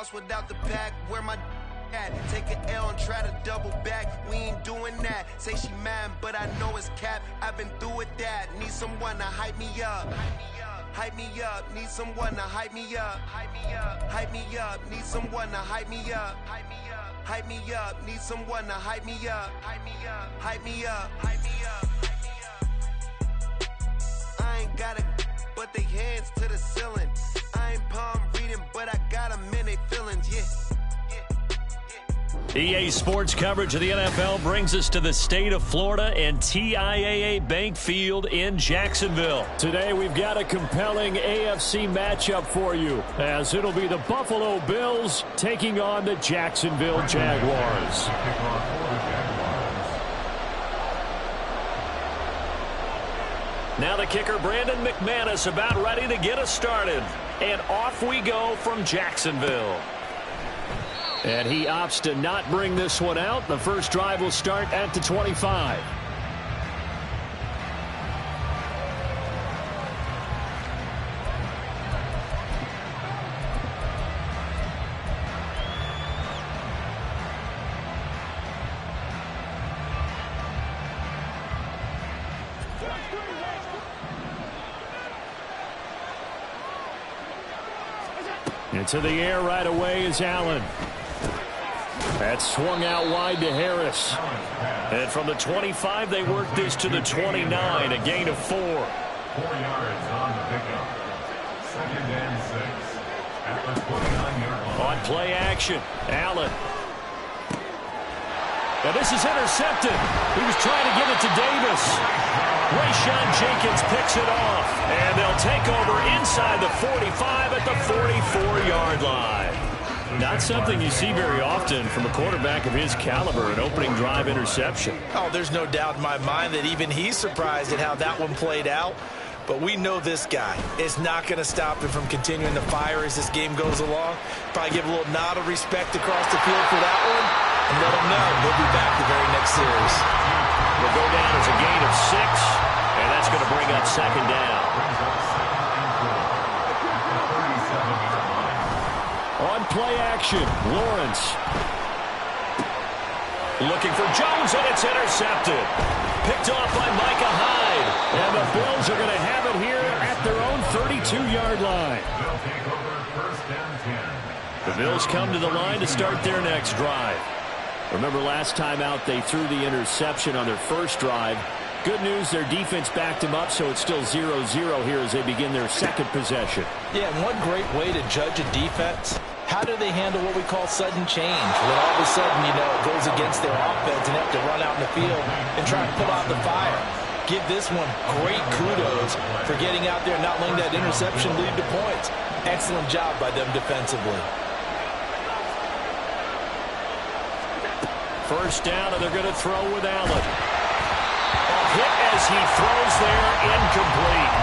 house without the pack. Where my at? Take an L and try to double back. We ain't doing that. Say she mad, but I know it's cap. I've been through with that. Need someone to hype me up. Hype me up. Need someone to hype me up. Hype me up. Hype me up. Need someone to hype me up. Hype me up. Hype me up. Need someone to hype me up. Hype me up. Hype me up. Hype me up. I ain't got it, but they hands to the ceiling. I ain't palm reading, but I got them in they feelings, yeah. EA Sports coverage of the NFL brings us to the state of Florida and TIAA Bank Field in Jacksonville. Today we've got a compelling AFC matchup for you, as it'll be the Buffalo Bills taking on the Jacksonville Jaguars. Now the kicker, Brandon McManus, about ready to get us started. And off we go from Jacksonville. And he opts to not bring this one out. The first drive will start at the 25. Into the air right away is Allen. That's swung out wide to Harris. And from the 25, they work this to the 29, a gain of 4. 4 yards on the pickup. 2nd and 6 at the 29-yard line. On play action, Allen. Now this is intercepted. He was trying to get it to Davis. Rayshawn Jenkins picks it off. And they'll take over inside the 45 at the 44-yard line. Not something you see very often from a quarterback of his caliber, an opening drive interception. Oh, there's no doubt in my mind that even he's surprised at how that one played out. But we know this guy is not going to stop him from continuing to fire as this game goes along. Probably give a little nod of respect across the field for that one, and let him know he'll be back the very next series. Will go down as a gain of 6, and that's going to bring up 2nd down. On play action, Lawrence. Looking for Jones, and it's intercepted. Picked off by Micah Hyde. And the Bills are going to have it here at their own 32-yard line. They'll take over 1st and 10. The Bills come to the line to start their next drive. Remember last time out they threw the interception on their first drive. Good news, their defense backed them up, so it's still 0-0 here as they begin their second possession. Yeah, and one great way to judge a defense, how do they handle what we call sudden change? When all of a sudden, you know, it goes against their offense and have to run out in the field and try to put out the fire. Give this one great kudos for getting out there and not letting that interception lead to points. Excellent job by them defensively. First down, and they're going to throw with Allen. Hit as he throws there, incomplete.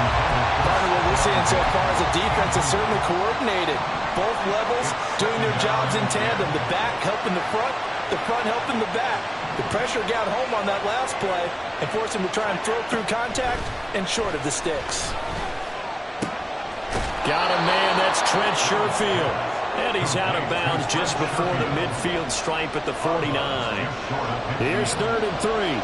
Part of what we're seeing so far is the defense is certainly coordinated. Both levels doing their jobs in tandem. The back helping the front helping the back. The pressure got home on that last play and forced him to try and throw through contact and short of the sticks. Got a man, that's Trent Sherfield. And he's out of bounds just before the midfield stripe at the 49. Here's 3rd and 3.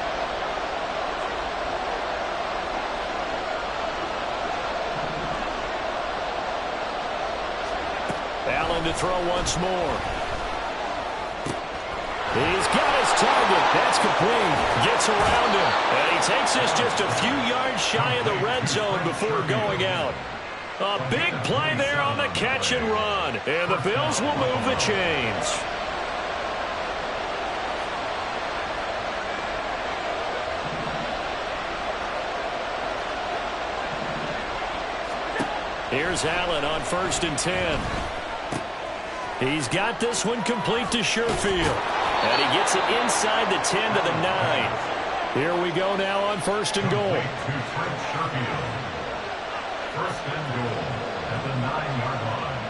Allen to throw once more. He's got his target. That's complete. Gets around him. And he takes this just a few yards shy of the red zone before going out. A big play there on the catch and run. And the Bills will move the chains. Here's Allen on 1st and 10. He's got this one complete to Sherfield. And he gets it inside the 10 to the 9. Here we go now on 1st and goal. First and goal at the 9-yard line.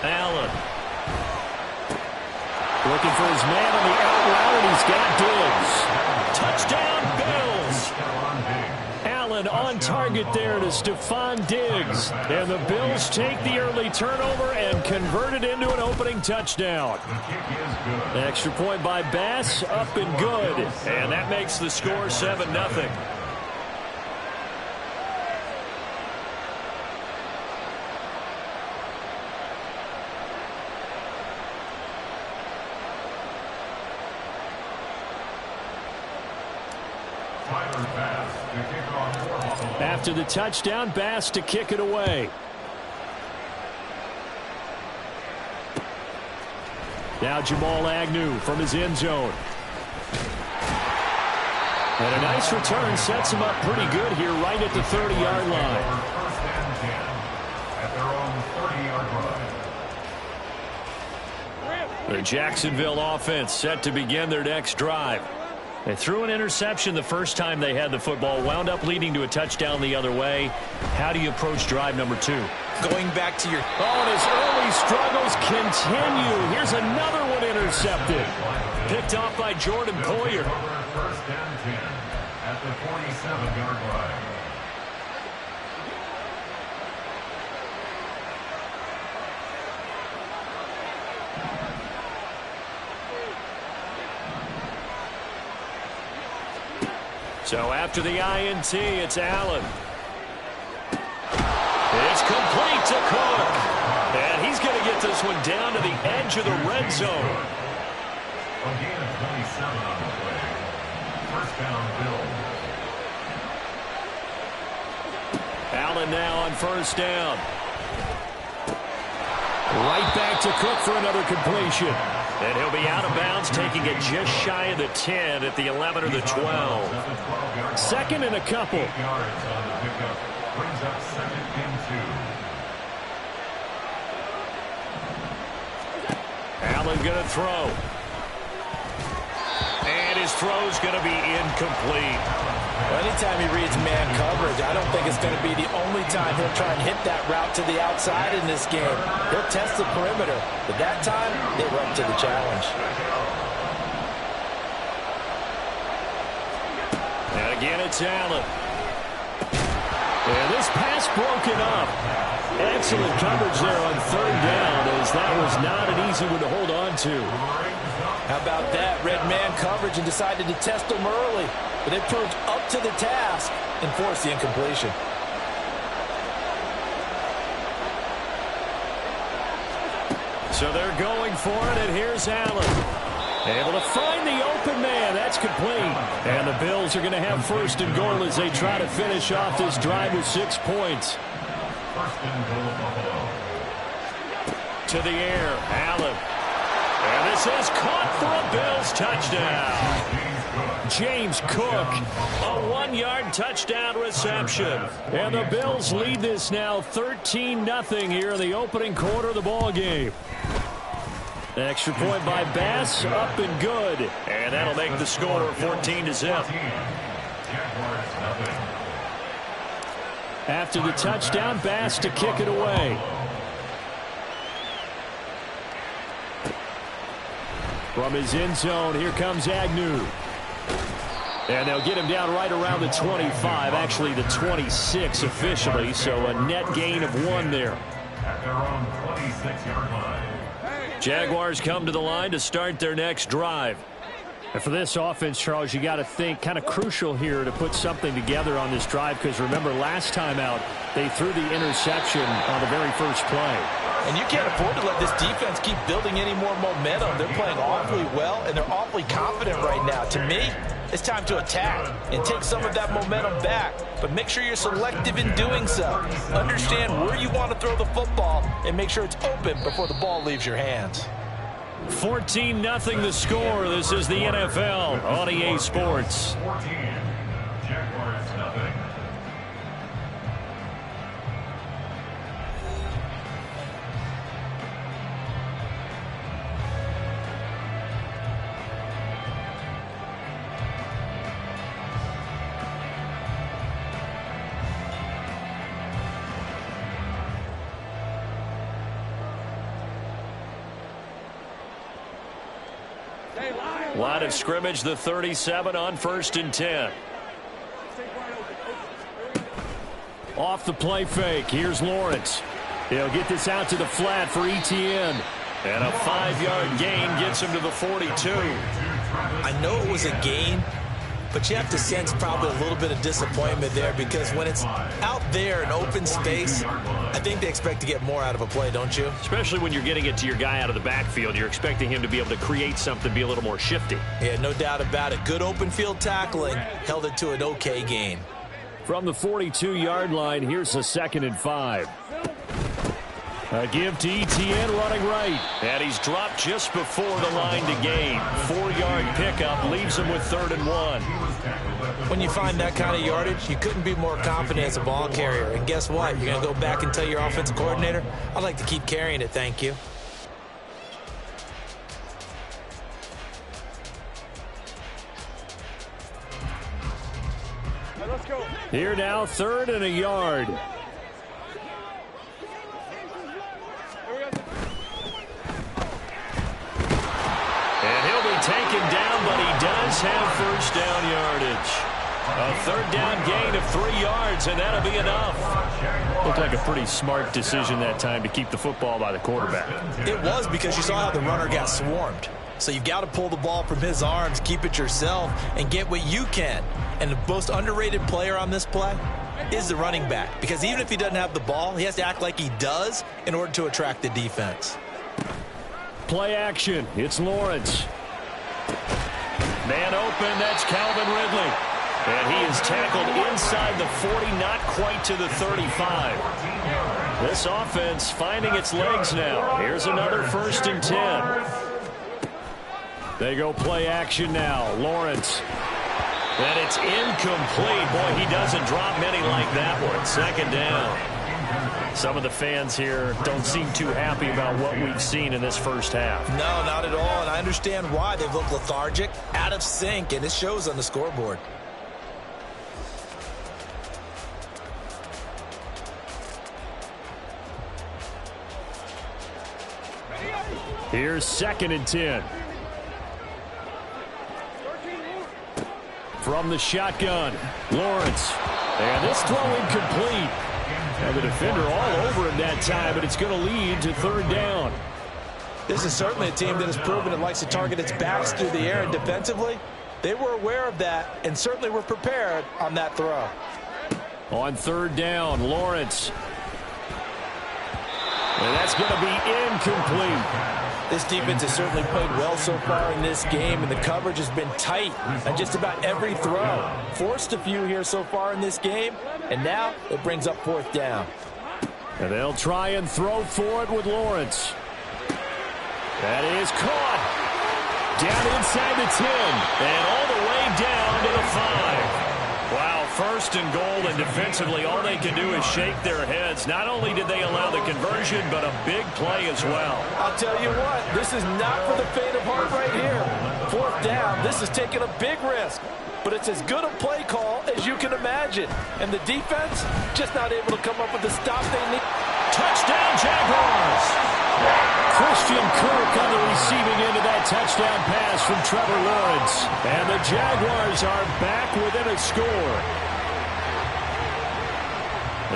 Allen. Looking for his man on the out route, and he's got Diggs. Touchdown, Bills. Allen on target there to Stephon Diggs. And the Bills take the early turnover and convert it into an opening touchdown. Extra point by Bass, up and good. And that makes the score 7-0. After the touchdown, Bass to kick it away. Now Jamal Agnew from his end zone. And a nice return sets him up pretty good here right at the 30-yard line. First and 10 at their own 30-yard line. The Jacksonville offense set to begin their next drive. They threw an interception the first time they had the football, wound up leading to a touchdown the other way. How do you approach drive number 2? Going back to your... Oh, and his early struggles continue. Here's another one intercepted. Picked off by Jordan Poyer. First and 10 at the 47-yard line. So after the INT, it's Allen. It's complete to Cook. And he's going to get this one down to the edge of the red zone. A gain of 27 on the play. First down, Bills. Allen now on first down. Right back to Cook for another completion. And he'll be out of bounds, taking it just shy of the 10 at the 11 or the 12. Second and a couple. 8 yards on the pickup. Brings up second and 2. Allen going to throw. And his throw's going to be incomplete. Well, anytime he reads man coverage, I don't think it's going to be the only time he'll try and hit that route to the outside in this game. He'll test the perimeter, but that time, they were up to the challenge. And again, it's Allen. And this pass broken up. Excellent coverage there on third down, as that was not an easy one to hold on to. How about that? Red man coverage and decided to test him early. But it proved up to the task and forced the incompletion. So they're going for it, and here's Allen. Able to find the open man. That's complete. And the Bills are going to have first and goal as they try to finish off this drive with 6 points. First and goal, Buffalo. To the air, Allen. And this is caught for a Bills touchdown. James Cook, a 1-yard touchdown reception. And the Bills lead this now 13-0 here in the opening quarter of the ball game. Extra point by Bass, up and good. And that'll make the score 14-0. After the touchdown, Bass to kick it away. From his end zone, here comes Agnew. And they'll get him down right around the 25, actually the 26 officially, so a net gain of 1 there. At their own 26-yard line. Jaguars come to the line to start their next drive. And for this offense, Charles, you got to think kind of crucial here to put something together on this drive, because remember last time out they threw the interception on the very first play. And you can't afford to let this defense keep building any more momentum. They're playing awfully well, and they're awfully confident right now. To me, it's time to attack and take some of that momentum back. But make sure you're selective in doing so. Understand where you want to throw the football and make sure it's open before the ball leaves your hands. 14-0 the score. This is the NFL on EA Sports. 14. Jaguars nothing. Line of scrimmage, the 37 on first and 10. Off the play fake, here's Lawrence. He'll get this out to the flat for Etienne. And a 5-yard gain gets him to the 42. I know it was a gain, but you have to sense probably a little bit of disappointment there, because when it's out there in open space, I think they expect to get more out of a play, don't you? Especially when you're getting it to your guy out of the backfield. You're expecting him to be able to create something, be a little more shifty. Yeah, no doubt about it. Good open field tackling, held it to an okay gain. From the 42-yard line, here's a 2nd and 5. A give to Etienne running right. And he's dropped just before the line to gain. 4-yard pickup leaves him with 3rd and 1. When you find that kind of yardage, you couldn't be more confident as a ball carrier. And guess what? You're going to go back and tell your offensive coordinator, I'd like to keep carrying it, thank you. Here now, 3rd and a yard. And he'll be taken down, but he does have first down yardage. A 3rd down gain of 3 yards, and that'll be enough. Looked like a pretty smart decision that time to keep the football by the quarterback. It was, because you saw how the runner got swarmed. So you've got to pull the ball from his arms, keep it yourself, and get what you can. And the most underrated player on this play is the running back, because even if he doesn't have the ball, he has to act like he does in order to attract the defense. Play action. It's Lawrence. Man open. That's Calvin Ridley. And he is tackled inside the 40, not quite to the 35. This offense finding its legs now. Here's another 1st and 10. They go play action now. Lawrence. And it's incomplete. Boy, he doesn't drop many like that one. 2nd down. Some of the fans here don't seem too happy about what we've seen in this first half. No, not at all, and I understand why. They've looked lethargic, out of sync, and it shows on the scoreboard. Here's 2nd and 10. From the shotgun, Lawrence. And this throw incomplete. And the defender all over him that time, but it's going to lead to 3rd down. This is certainly a team that has proven it likes to target its backs through the air, and defensively, they were aware of that and certainly were prepared on that throw. On 3rd down, Lawrence. And that's going to be incomplete. This defense has certainly played well so far in this game, and the coverage has been tight on just about every throw. Forced a few here so far in this game, and now it brings up 4th down. And they'll try and throw for it with Lawrence. That is caught. Down inside the 10, and all the way down to the 5. Wow, 1st and goal, and defensively all they can do is shake their heads. Not only did they allow the conversion, but a big play as well. I'll tell you what, this is not for the faint of heart right here. 4th down, this is taking a big risk. But it's as good a play call as you can imagine. And the defense just not able to come up with the stop they need. Touchdown, Jaguars! Christian Kirk on the receiving end of that touchdown pass from Trevor Lawrence. And the Jaguars are back within a score.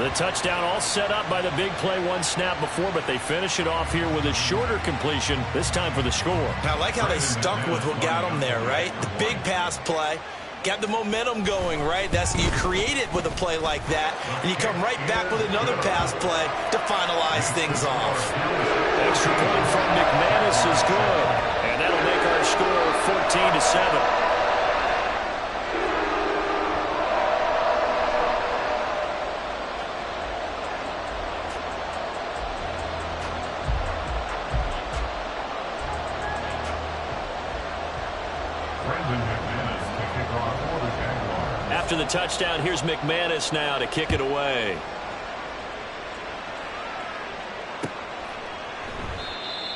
The touchdown all set up by the big play 1 snap before, but they finish it off here with a shorter completion, this time for the score. I like how they stuck with what got them there, right? The big pass play. Got the momentum going, right? That's you create it with a play like that, and you come right back with another pass play to finalize things off. Extra point from McManus is good, and that'll make our score 14-7. After the touchdown, here's McManus now to kick it away.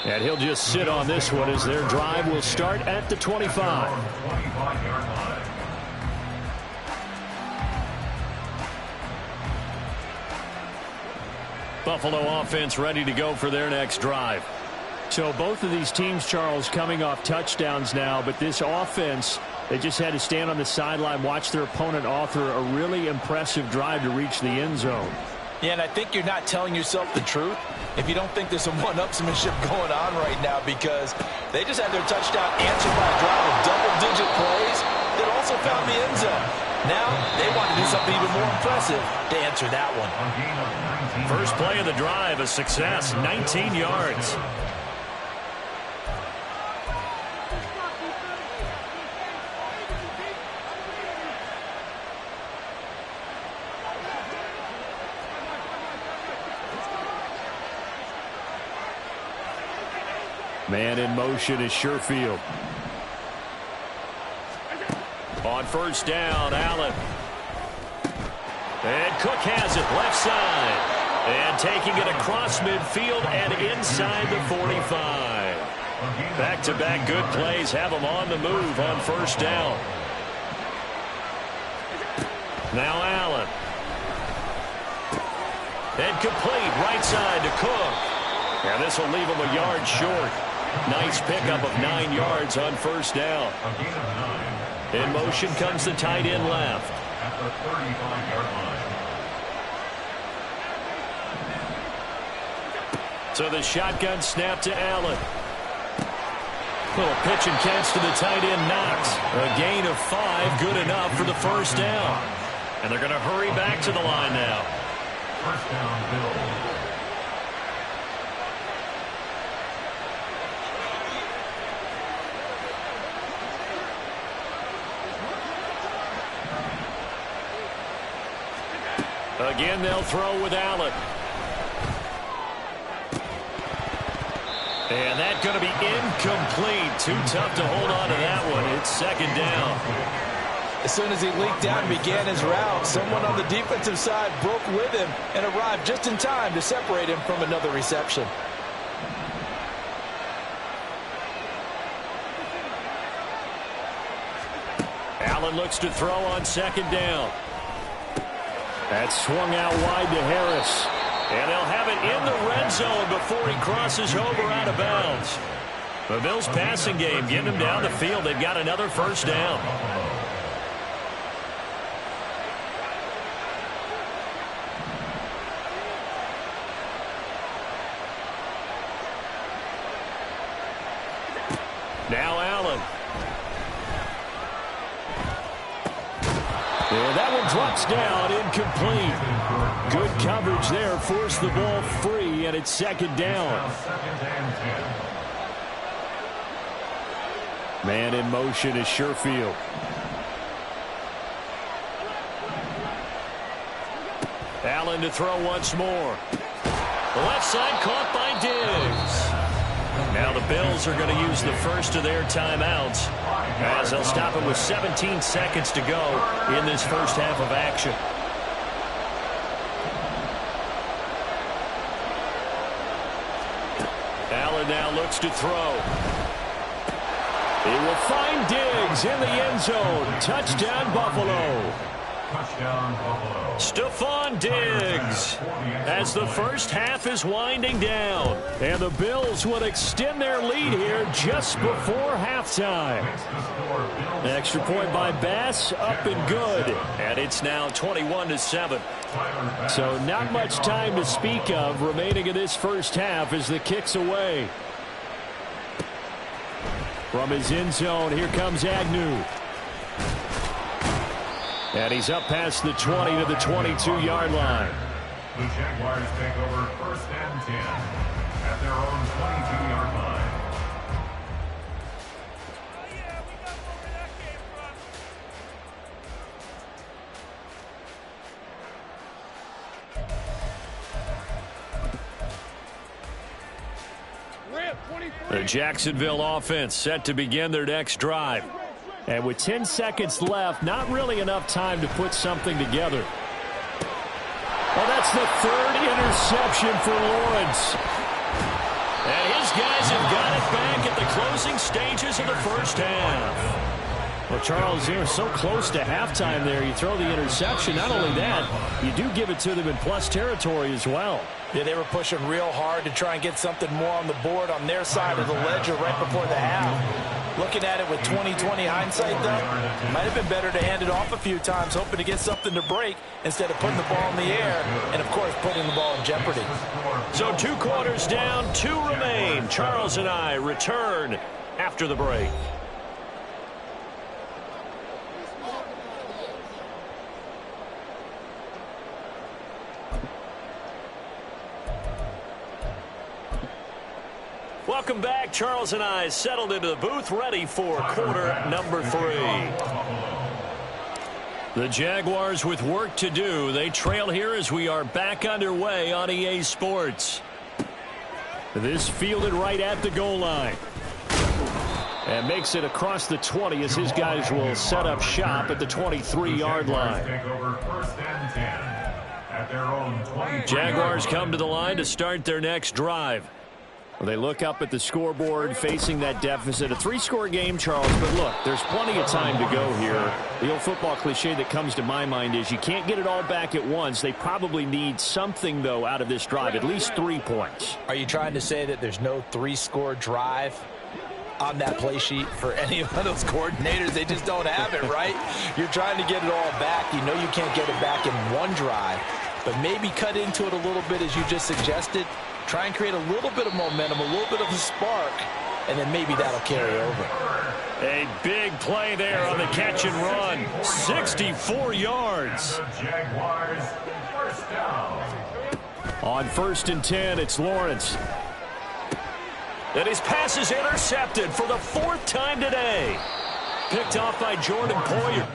And he'll just sit on this one as their drive will start at the 25. Buffalo offense ready to go for their next drive. So both of these teams, Charles, coming off touchdowns now, but this offense They just had to stand on the sideline, watch their opponent author a really impressive drive to reach the end zone. Yeah, and I think you're not telling yourself the truth if you don't think there's some one-upsmanship going on right now, because they just had their touchdown answered by a drive of double-digit plays that also found the end zone. Now they want to do something even more impressive to answer that one. First play of the drive, a success, 19 yards. Man in motion is Sherfield. On first down, Allen. And Cook has it left side. And taking it across midfield and inside the 45. Back-to-back good plays have them on the move on first down. Now Allen. And complete right side to Cook. And this will leave him a yard short. Nice pickup of 9 yards on first down. In motion comes the tight end left. At the 35-yard line. So the shotgun snap to Allen. Little pitch and catch to the tight end Knox. A gain of 5, good enough for the first down. And they're going to hurry back to the line now. First down, Bills. Again, they'll throw with Allen. And that's going to be incomplete. Too tough to hold on to that one. It's second down. As soon as he leaked out and began his route, someone on the defensive side broke with him and arrived just in time to separate him from another reception. Allen looks to throw on second down. That's swung out wide to Harris. And they'll have it in the red zone before he crosses over out of bounds. The Bills passing game getting him down the field. They've got another first down. Now Allen. And that one drops down, incomplete. Good coverage there, forced the ball free, and it's second down. Man in motion is Sherfield. Allen to throw once more. The left side caught by Diggs. Now the Bills are going to use the first of their timeouts as they'll stop it with 17 seconds to go in this first half of action. Allen now looks to throw. He will find Diggs in the end zone. Touchdown, Buffalo. Touchdown, Buffalo. Stephon Diggs as the first half is winding down. And the Bills would extend their lead here just before halftime. Extra point by Bass, up and good. And it's now 21-7. So not much time to speak of remaining in this first half as the kick's away. From his end zone, here comes Agnew. And he's up past the 20 to the 22-yard line. The Jaguars take over first and 10 at their own 22-yard line. The Jacksonville offense set to begin their next drive. And with 10 seconds left, not really enough time to put something together. Well, that's the third interception for Lawrence. And his guys have got it back at the closing stages of the first half. Well, Charles, they were so close to halftime there. You throw the interception. Not only that, you do give it to them in plus territory as well. Yeah, they were pushing real hard to try and get something more on the board on their side of the ledger right before the half. Looking at it with 20/20 hindsight, though, might have been better to hand it off a few times, hoping to get something to break instead of putting the ball in the air and, of course, putting the ball in jeopardy. So 2 quarters down, 2 remain. Charles and I return after the break. Welcome back. Charles and I settled into the booth, ready for quarter number 3. The Jaguars with work to do. They trail here as we are back underway on EA Sports. This fielded right at the goal line. And makes it across the 20 as his guys will set up shop at the 23-yard line. Take over 1st and 10 at their own 23. Jaguars come to the line to start their next drive. They look up at the scoreboard facing that deficit. A 3-score game, Charles, but look, there's plenty of time to go here. The old football cliche that comes to my mind is you can't get it all back at once. They probably need something, though, out of this drive, at least 3 points. Are you trying to say that there's no 3-score drive on that play sheet for any of those coordinators? They just don't have it, right? You're trying to get it all back. You know you can't get it back in one drive, but maybe cut into it a little bit as you just suggested. Try and create a little bit of momentum, a little bit of a spark, and then maybe that'll carry over. A big play there on the catch and run. 64 yards. Jaguars, 1st down. On 1st and 10, it's Lawrence. And his pass is intercepted for the 4th time today. Picked off by Jordan Poyer.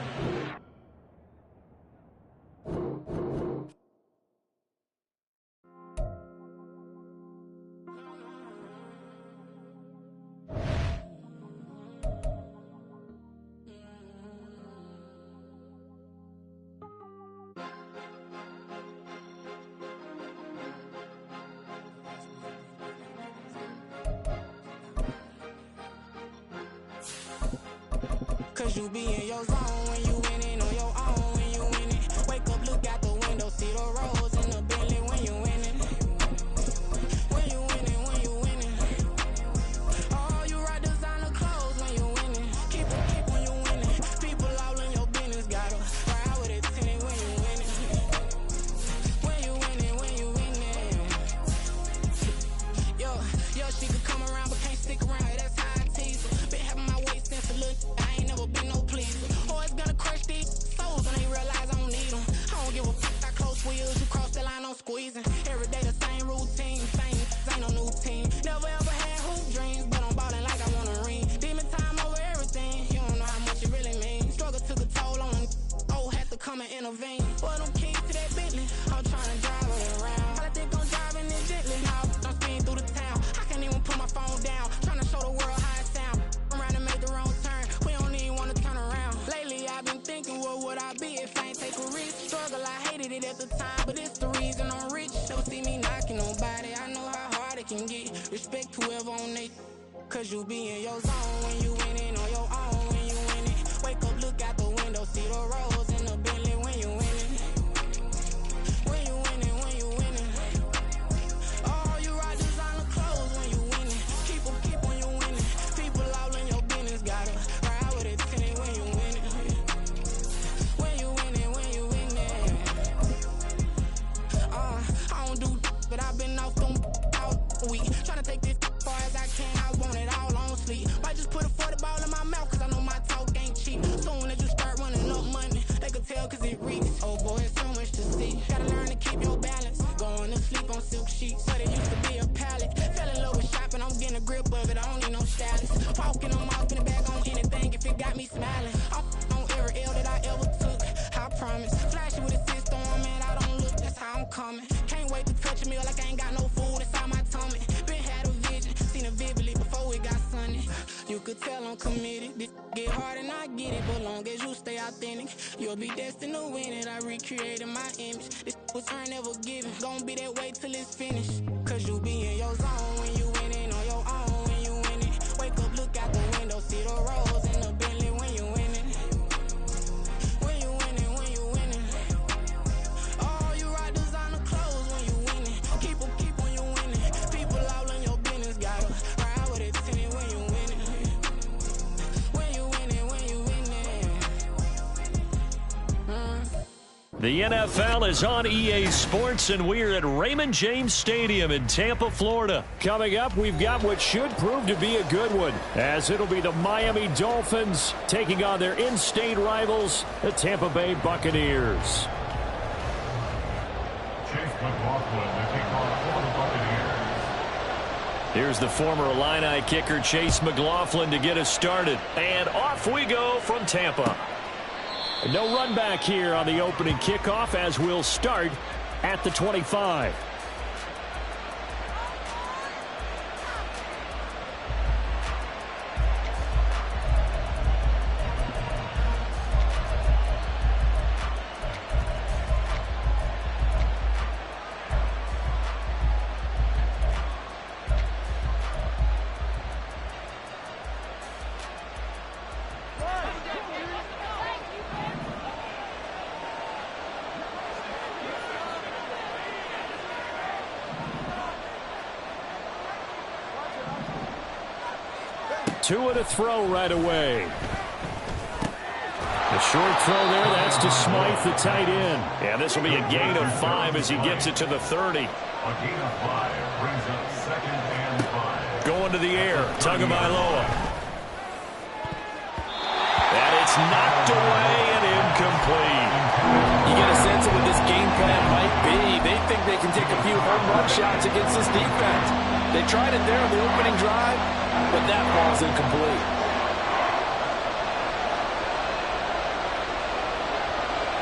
Cause you be in your zone when you winning on your own when you winning. Wake up, look out the window, see the rose in the Bentley when you winning. When you winning, when you winning. Oh, you rock designer clothes when you winning. Keep when you winning. People all in your business, gotta ride with it tinted when you winning. When you winning, when you winning. Yo, she could come around but can't stick around. That's how I tease her. Been having my waist since a little. I ain't never been no pleaser. Always gonna crush these souls when they realize I don't need them. I don't give a fuck. I close wheels. You cross the line, I'm squeezing. Every day the same routine. Same, ain't no new team. Never ever had hoop dreams, but I'm ballin' like I want a ring. Demon time over everything. You don't know how much it really means. Struggle took a toll on them. Oh, had to come and intervene. Boy, them keys to that Bentley. I'm trying to drive it around. I think I'm driving it gently. Now I'm speeding through the town. I can't even put my phone down. Trying to show the world how it sound. Around and make the wrong turn. We don't even want to turn around. Lately I've been thinking, what would I be if I ain't take a risk? Struggle, I hated it at the time, but it's the reason I'm rich. Never see me knocking nobody. I know how hard it can get. Respect whoever on they. Cause you be in your zone when you winning on your own when you winning. Wake up, look out the window, see the rose in the Bentley when you winning. When you winning, when you winning. Oh, you rock designer clothes when you winning. Keep when you winning. People all in your business, gotta ride with it tinted when you winning. When you winning, when you winning. I don't do but I've been off them all week. Tryna take this far as I can, I want it all on sleep. Might just put a 40 ball in my mouth, cause I know my talk ain't cheap. Soon as you start running up money, they can tell cause it reeks. Oh boy, it's so much to see. Gotta learn to keep your balance. Going to sleep on silk sheets, but it used to be a pallet. Fell in love with shopping, I'm getting a grip of it, I don't need no stylist. Walking them off in the bag on anything if it got me smiling. I'm on every L that I ever took, I promise. Flashy with a system, man, I don't look, that's how I'm coming. Can't wait to touch a meal like I ain't got no food inside my tummy. Been had a vision, seen it vividly before it got sunny. You could tell I'm committed. This get hard and I get it, but long as you stay authentic, you'll be destined to win it. I recreated my image. This was earned, never given. Gonna be that way till it's finished. Cause you be in your zone when you winning on your own when you winning. Wake up, look out the window, see the rose in the Bentley when you winning. The NFL is on EA Sports, and we're at Raymond James Stadium in Tampa, Florida. Coming up, we've got what should prove to be a good one, as it'll be the Miami Dolphins taking on their in-state rivals, the Tampa Bay Buccaneers. Chase McLaughlin, the kickoff for the Buccaneers. Here's the former Illini kicker, Chase McLaughlin, to get us started. And off we go from Tampa. No run back here on the opening kickoff, as we'll start at the 25. Two to throw right away. The short throw there, that's to Smythe, the tight end. And this will be a gain of 5 as he gets it to the 30. A gain of 5 brings up 2nd and 5. Going to the air, Tagovailoa. And it's knocked away and incomplete. You get a sense of what this game plan might be. They think they can take a few home run shots against this defense. They tried it there on the opening drive, but that ball's incomplete.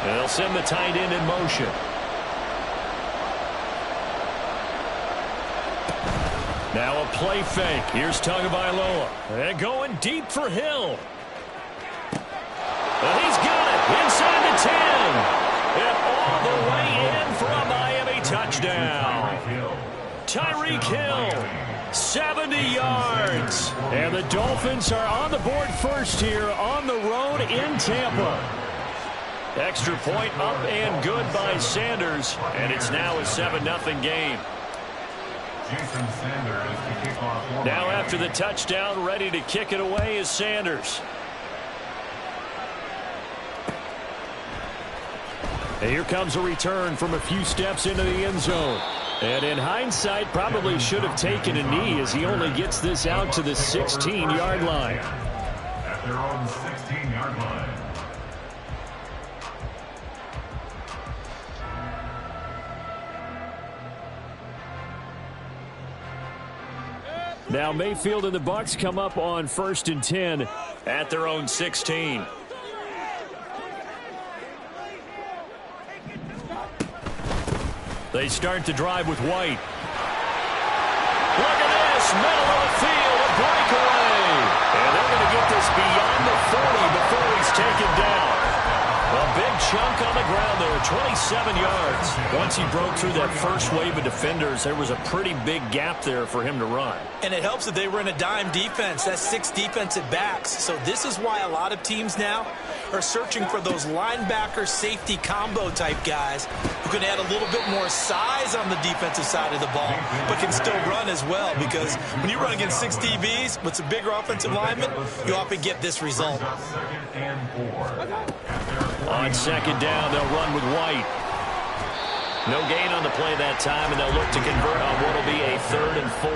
They'll send the tight end in motion. Now a play fake. Here's Tagovailoa. And going deep for Hill. And he's got it inside the 10. And all the way in for a Miami touchdown. Tyreek Hill, 70 yards. And the Dolphins are on the board first here on the road in Tampa. Extra point up and good by Sanders. And it's now a 7-0 game. Jason Sanders to kick off for Now Miami. after the touchdown, ready to kick it away is Sanders. And here comes a return from a few steps into the end zone. And in hindsight, probably should have taken a knee as he only gets this out to the 16-yard line. At their own 16-yard line. Now Mayfield and the Bucs come up on 1st and 10 at their own 16. They start the drive with White. Look at this, middle of the field, a breakaway. And they're going to get this beyond the 40 before he's taken down. A big chunk on the ground there, 27 yards. Once he broke through that first wave of defenders, there was a pretty big gap there for him to run. And it helps that they were in a dime defense. That's 6 defensive backs. So this is why a lot of teams now are searching for those linebacker safety combo type guys who can add a little bit more size on the defensive side of the ball, but can still run as well, because when you run against 6 DBs with some bigger offensive linemen, you often get this result. 2nd and 4. On 2nd down, they'll run with White. No gain on the play that time, and they'll look to convert on what will be a 3rd and 4.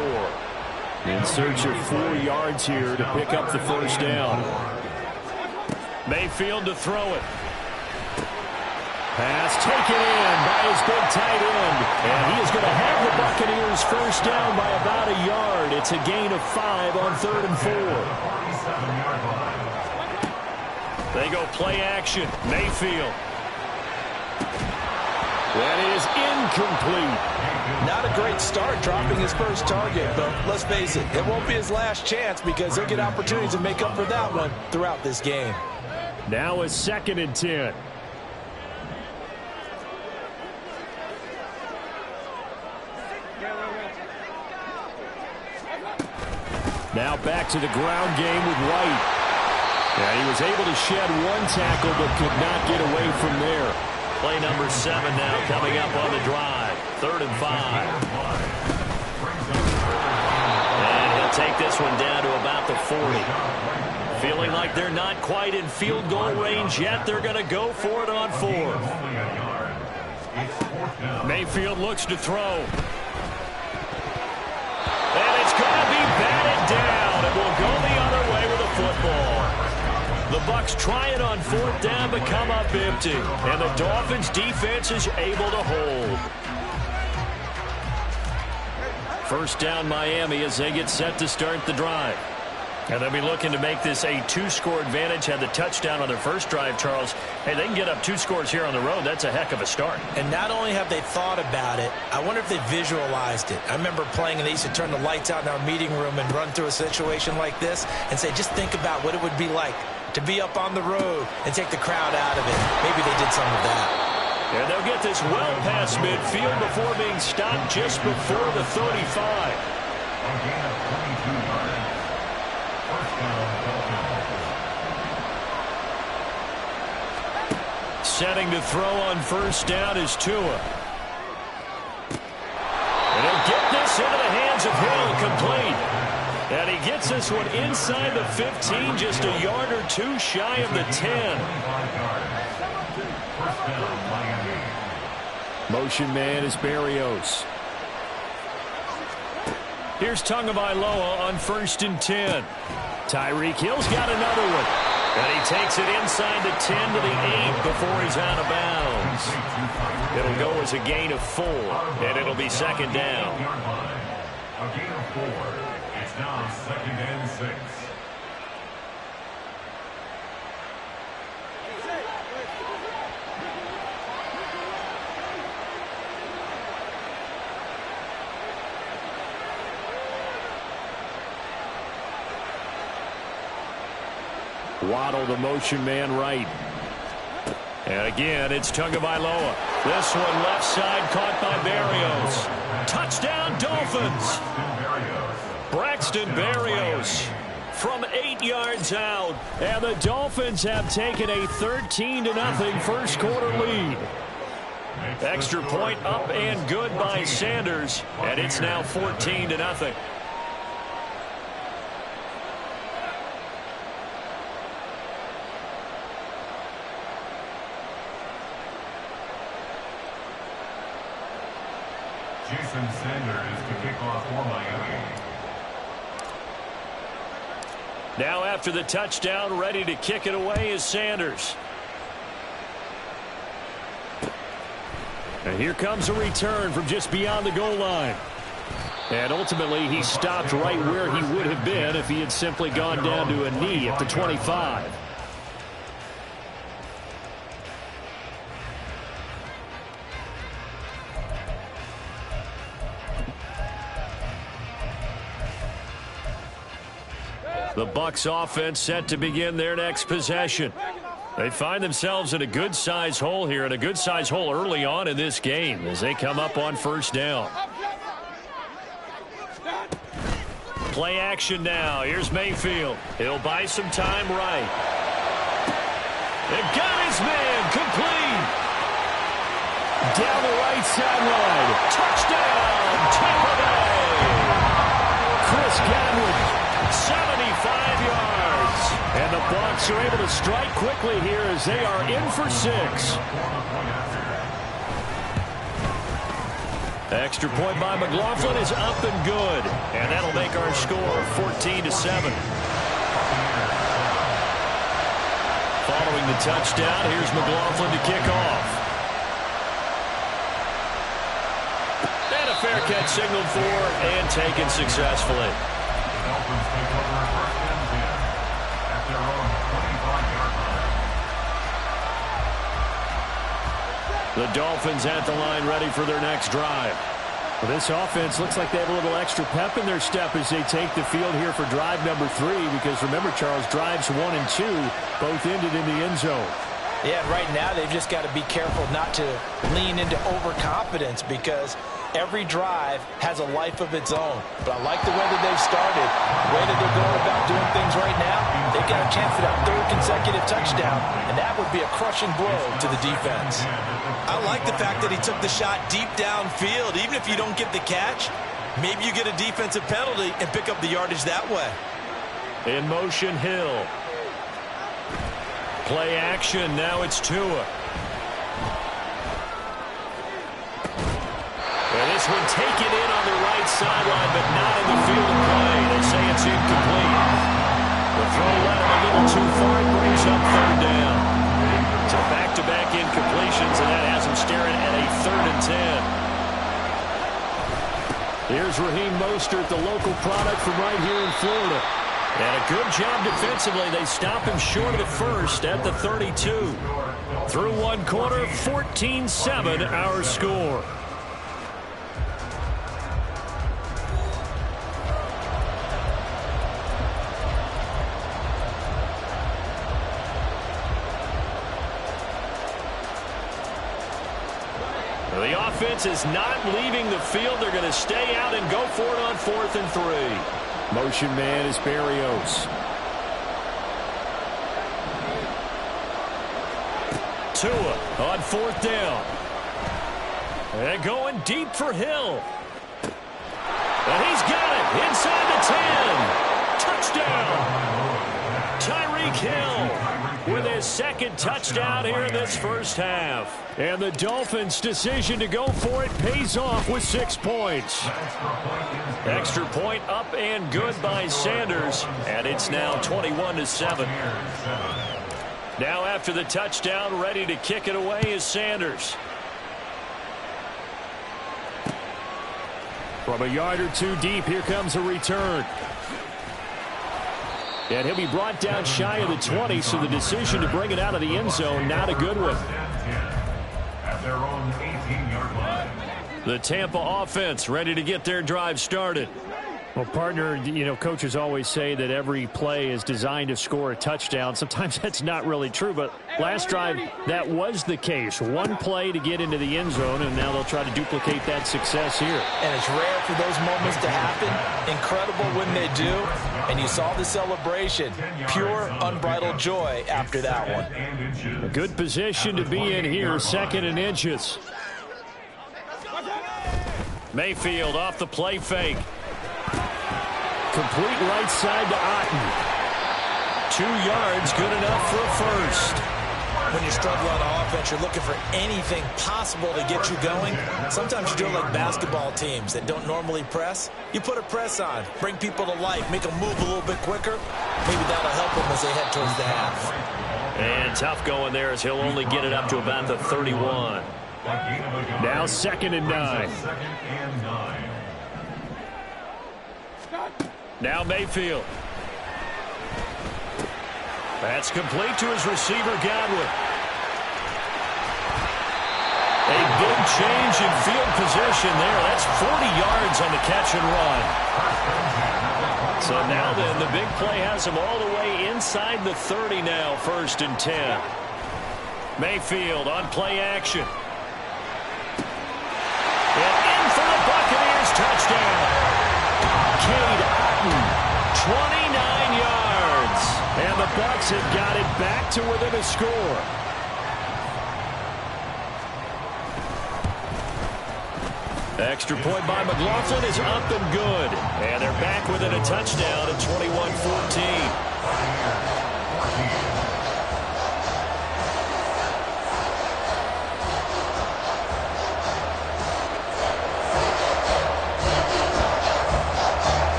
In search of 4 yards here to pick up the first down. Mayfield to throw it. Pass taken in by his big tight end. And he is going to have the Buccaneers first down by about a yard. It's a gain of 5 on 3rd and 4. 47-yard line. They go play action. Mayfield. That is incomplete. Not a great start dropping his first target, but let's face it, it won't be his last chance because he'll get opportunities to make up for that one throughout this game. Now a 2nd and 10. Now back to the ground game with White. And he was able to shed 1 tackle but could not get away from there. Play number 7 now coming up on the drive. 3rd and 5. And he'll take this one down to about the 40. Feeling like they're not quite in field goal range yet. They're going to go for it on 4th. Mayfield looks to throw. And it's going to be batted down. It will go the other way with a football. The Bucs try it on 4th down but come up empty. And the Dolphins defense is able to hold. First down Miami as they get set to start the drive. And they'll be looking to make this a 2-score advantage. Had the touchdown on their first drive, Charles. Hey, they can get up 2 scores here on the road. That's a heck of a start. And not only have they thought about it, I wonder if they visualized it. I remember playing and they used to turn the lights out in our meeting room and run through a situation like this and say, just think about what it would be like to be up on the road and take the crowd out of it. Maybe they did some of that. And they'll get this well past midfield before being stopped just before the 35. A gain of 22 yards. First down, Dolphins. Setting to throw on first down is Tua. And he'll get this into the hands of Hill, complete. And he gets this one inside the 15, just a yard or 2 shy of the 10. 25 yards. First down, Miami. Motion man is Berrios. Here's Tagovailoa on 1st and 10. Tyreek Hill's got another one. And he takes it inside the 10 to the 8 before he's out of bounds. It'll go as a gain of 4, and it'll be second down. A gain of 4. It's now 2nd and 6. Waddle, the motion man, right. And again, it's Tagovailoa. This one left side caught by Berrios. Touchdown, Dolphins. Braxton Berrios from 8 yards out. And the Dolphins have taken a 13-0 first quarter lead. Extra point up and good by Sanders. And it's now 14-0. Jason Sanders to kick off for Miami. Now after the touchdown, ready to kick it away is Sanders. And here comes a return from just beyond the goal line. And ultimately, he stopped right where he would have been if he had simply gone down to a knee at the 25. The Bucs offense set to begin their next possession. They find themselves in a good-sized hole here, and a good-sized hole early on in this game as they come up on first down. Play action now. Here's Mayfield. He'll buy some time right. And got his man complete. Down the right sideline. Touchdown, Tampa Bay. Chris Godwin. 75 yards. And the Bucs are able to strike quickly here as they are in for 6. Extra point by McLaughlin is up and good. And that'll make our score 14-7. Following the touchdown, here's McLaughlin to kick off. And a fair catch signaled for and taken successfully. Dolphins take over first and 10 at their own 25-yard line. The Dolphins at the line ready for their next drive. Well, this offense looks like they have a little extra pep in their step as they take the field here for drive number 3 because remember, Charles, drives 1 and 2 both ended in the end zone. Yeah, right now they've just got to be careful not to lean into overconfidence because every drive has a life of its own. But I like the way that they've started, the way that they're going about doing things right now. They've got a chance for that 3rd consecutive touchdown, and that would be a crushing blow to the defense. I like the fact that he took the shot deep downfield. Even if you don't get the catch, maybe you get a defensive penalty and pick up the yardage that way. In motion, Hill. Play action. Now it's Tua. this one taken in on the right sideline, but not in the field of play. They say it's incomplete. The throw led him a little too far. It brings up third down. So back-to-back incompletions, and that has him staring at a 3rd and 10. Here's Raheem Mostert, the local product from right here in Florida. And a good job defensively. They stop him short of the first at the 32. Through one quarter, 14-7 our score. The offense is not leaving the field. They're going to stay out and go for it on 4th and 3. Motion man is Berrios. Tua on 4th down. And going deep for Hill. And he's got it inside the 10. Touchdown. Tyreek Hill with his 2nd touchdown here in this first half. And the Dolphins' decision to go for it pays off with 6 points. Extra point up and good by Sanders. And it's now 21-7. Now after the touchdown, ready to kick it away is Sanders. From a yard or two deep, here comes a return. And he'll be brought down shy of the 20, so the decision to bring it out of the end zone, not a good one. At their own 18-yard line. The Tampa offense ready to get their drive started. Well, partner, you know, coaches always say that every play is designed to score a touchdown. Sometimes that's not really true, but last drive, that was the case. One play to get into the end zone, and now they'll try to duplicate that success here. And it's rare for those moments to happen. Incredible when they do. And you saw the celebration. Pure, unbridled joy after that one. A good position to be in here, 2nd and inches. Mayfield off the play fake. Complete right side to Otten. 2 yards, good enough for a first. When you struggle on offense, you're looking for anything possible to get you going. Sometimes you do it like basketball teams that don't normally press. You put a press on, bring people to life, make them move a little bit quicker. Maybe that'll help them as they head towards the half. And tough going there as he'll only get it up to about the 31. Now 2nd and 9. Now Mayfield. That's complete to his receiver, Godwin. A big change in field position there. That's 40 yards on the catch and run. So now then, the big play has him all the way inside the 30 now, 1st and 10. Mayfield on play action. And in for the Buccaneers touchdown. Cade Otton, 29 yards. And the Bucs have got it back to within a score. Extra point by McLaughlin is up and good. And they're back within a touchdown at 21-14.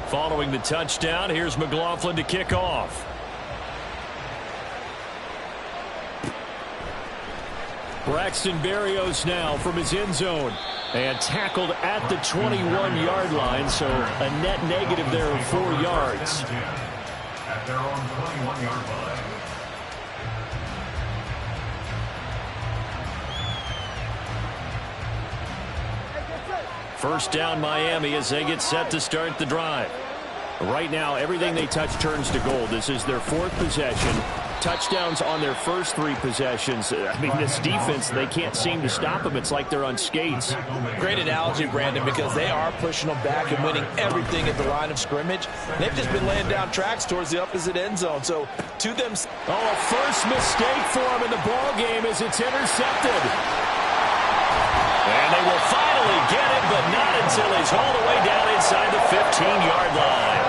Following the touchdown, here's McLaughlin to kick off. Braxton Berrios now from his end zone. And tackled at the 21-yard line, so a net negative there of 4 yards. At their own 21-yard line. First down Miami as they get set to start the drive. Right now, everything they touch turns to gold. This is their 4th possession. touchdowns on their first 3 possessions. I mean, this defense, they can't seem to stop them. It's like they're on skates. Great analogy, Brandon, because they are pushing them back and winning everything at the line of scrimmage. They've just been laying down tracks towards the opposite end zone. So, to them... Oh, a first mistake for him in the ball game as it's intercepted. And they will finally get it, but not until he's all the way down inside the 15-yard line.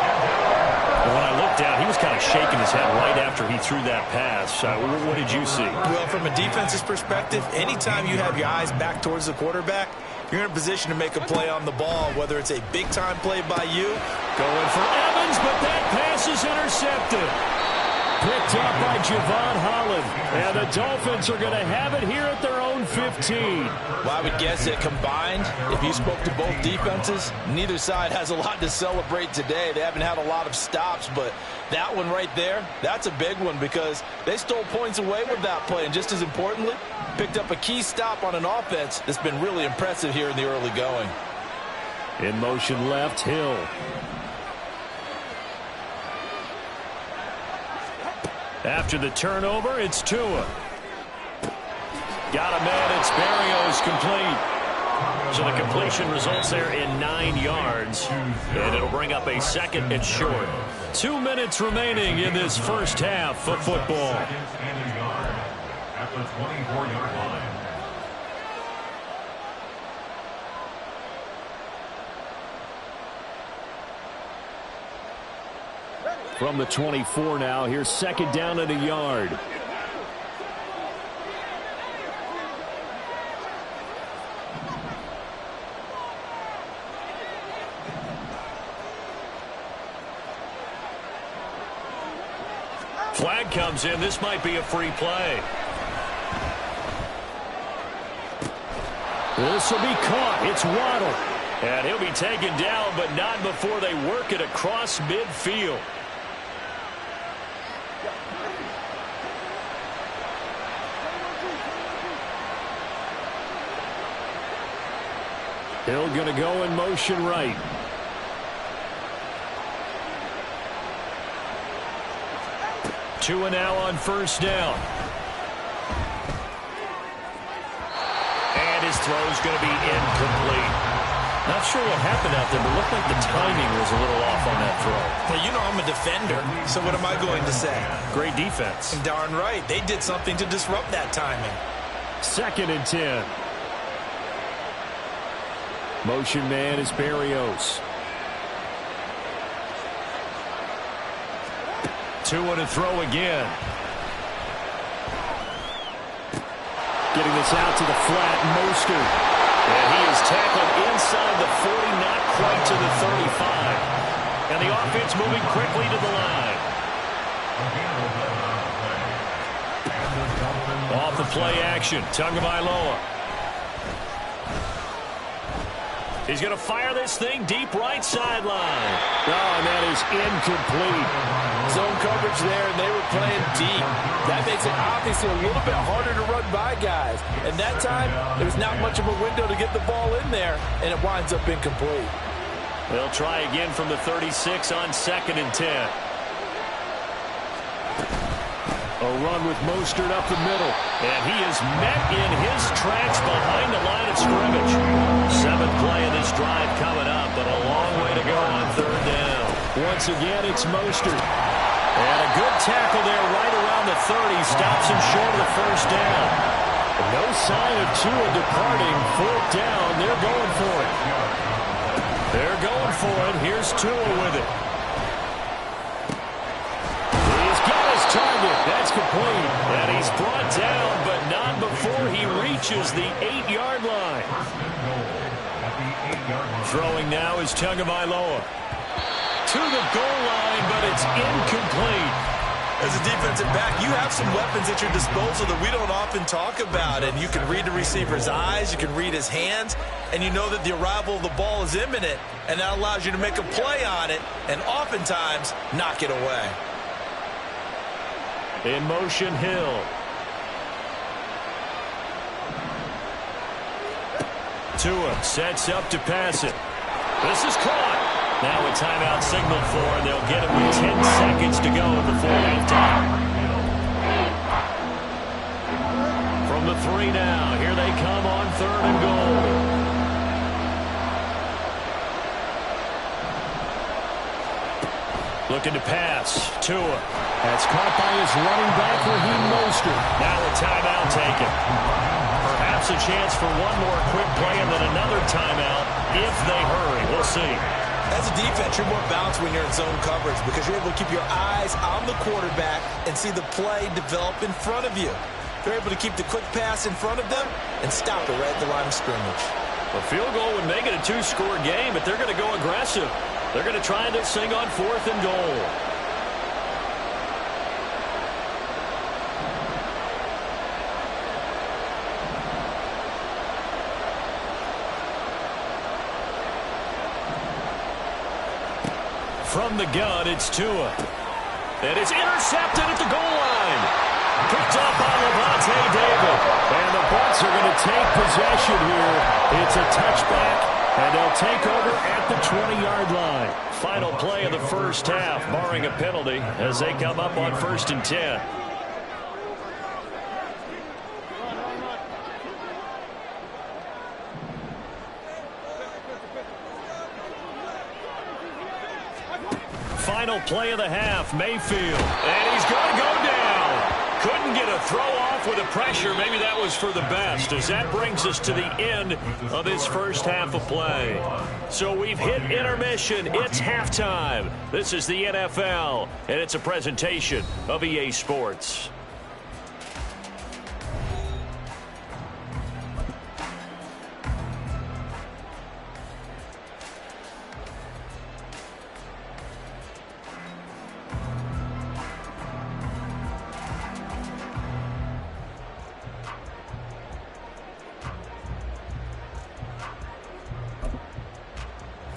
When I looked down, he was kind of shaking his head right after he threw that pass. What did you see? Well, from a defense's perspective, anytime you have your eyes back towards the quarterback, you're in a position to make a play on the ball, whether it's a big-time play by you. Going for Evans, but that pass is intercepted. Picked up by Javon Holland. And the Dolphins are going to have it here at their own 15. Well, I would guess that combined, if you spoke to both defenses, neither side has a lot to celebrate today. They haven't had a lot of stops, but that one right there, that's a big one because they stole points away with that play. And just as importantly, picked up a key stop on an offense that's been really impressive here in the early going. In motion left, Hill. After the turnover, it's Tua. Got a man, it's Berrios complete. So the completion results there in 9 yards. And it'll bring up a second and short. 2 minutes remaining in this first half of football. Second and a yard at the 24-yard line. From the 24 now, here's second down and a yard. Flag comes in. This might be a free play. This will be caught. It's Waddle. And he'll be taken down, but not before they work it across midfield. Hill going to go in motion right. Tua now on first down. And his throw's going to be incomplete. Not sure what happened out there, but it looked like the timing was a little off on that throw. Well, you know I'm a defender, so what am I going to say? Great defense. Darn right. They did something to disrupt that timing. Second and 10. Motion man is Berrios. Tua to throw again. Getting this out to the flat, Mostert. And he is tackled inside the 40, not quite to the 35. And the offense moving quickly to the line. Off the play action, Tagovailoa. He's going to fire this thing deep right sideline. Oh, and that is incomplete. Zone coverage there, and they were playing deep. That makes it obviously a little bit harder to run by guys. And that time, there was not much of a window to get the ball in there, and it winds up incomplete. They'll try again from the 36 on second and 10. A run with Mostert up the middle. And he is met in his tracks behind the line of scrimmage. 7th play of this drive coming up, but a long way to go on third down. Once again, it's Mostert. And a good tackle there right around the 30. Stops him short of the first down. No sign of Tua departing. 4th down. They're going for it. They're going for it. Here's Tua with it. Target, that's complete. And he's brought down, but not before he reaches the 8-yard line. Throwing now is Tagovailoa. To the goal line, but it's incomplete. As a defensive back, you have some weapons at your disposal that we don't often talk about. And you can read the receiver's eyes, you can read his hands, and you know that the arrival of the ball is imminent. And that allows you to make a play on it and oftentimes knock it away. In motion, Hill. Tua sets up to pass it. This is caught. Now a timeout signal for, and they'll get it with 10 seconds to go before halftime. the 3 now. Here they come on 3rd and goal. Looking to pass. Tua. That's caught by his running back, Raheem Mostert. Now a timeout taken. Perhaps a chance for one more quick play and then another timeout if they hurry. We'll see. As a defense, you're more balanced when you're in zone coverage because you're able to keep your eyes on the quarterback and see the play develop in front of you. They're able to keep the quick pass in front of them and stop it right at the line of scrimmage. A field goal would make it a 2-score game, but they're going to go aggressive. They're going to try this thing on 4th and goal. From the gun, it's Tua. And it's intercepted at the goal line. Picked up by Lavonte David. And the Bucs are going to take possession here. It's a touchback, and they'll take over at the 20-yard line. Final play of the first half, barring a penalty, as they come up on 1st and 10. Final play of the half, Mayfield. And he's going to go down. Couldn't get a throw off with the pressure. Maybe that was for the best, as that brings us to the end of this first half of play. So we've hit intermission. It's halftime. This is the NFL, and it's a presentation of EA Sports.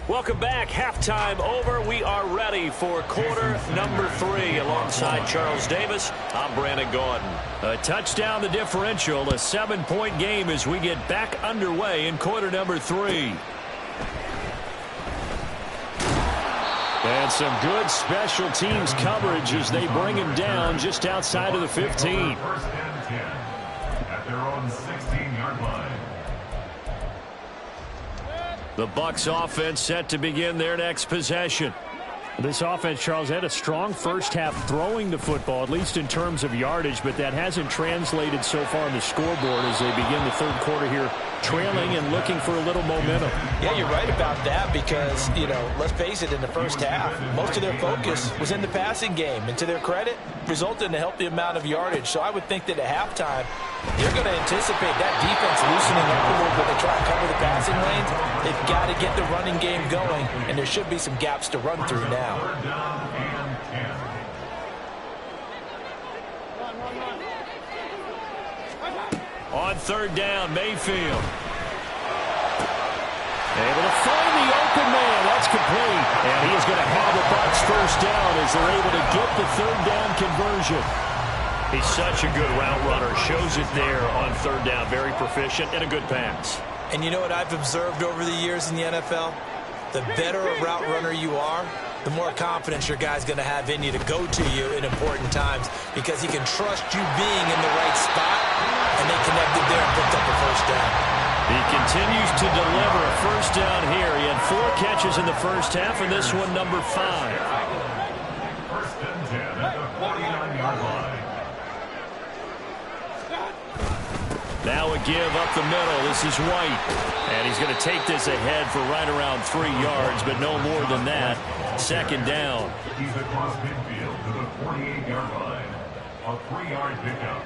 Welcome back. Halftime over. We are ready for quarter number 3. Alongside Charles Davis, I'm Brandon Gaudin. A touchdown the differential. A 7-point game as we get back underway in quarter number 3. And some good special teams coverage as they bring him down just outside of the 15. 1st and 10 at their own 16-yard line. The Bucs offense set to begin their next possession. This offense, Charles, had a strong first half throwing the football, at least in terms of yardage, but that hasn't translated so far on the scoreboard as they begin the third quarter here, trailing and looking for a little momentum. Yeah, you're right about that because, let's face it, in the first half, most of their focus was in the passing game. And to their credit, resulted in a healthy amount of yardage. So I would think that at halftime, you're going to anticipate that defense loosening up a little bit to try and cover the passing lanes. They've got to get the running game going, and there should be some gaps to run through now. On 3rd down, Mayfield. Able to find the open man. That's complete. And he is going to have the Bucs first down as they're able to get the 3rd down conversion. He's such a good route runner. Shows it there on 3rd down. Very proficient and a good pass. And you know what I've observed over the years in the NFL? The better a route runner you are, the more confidence your guy's going to have in you to go to you in important times because he can trust you being in the right spot, and they connected there and picked up a first down. He continues to deliver a first down here. He had 4 catches in the first half, and this one number 5. 1st and 10 at the 49-yard line. Now a give up the middle. This is White. And he's going to take this ahead for right around 3 yards, but no more than that. 2nd down. He's across midfield to the 48-yard line. A 3-yard pickup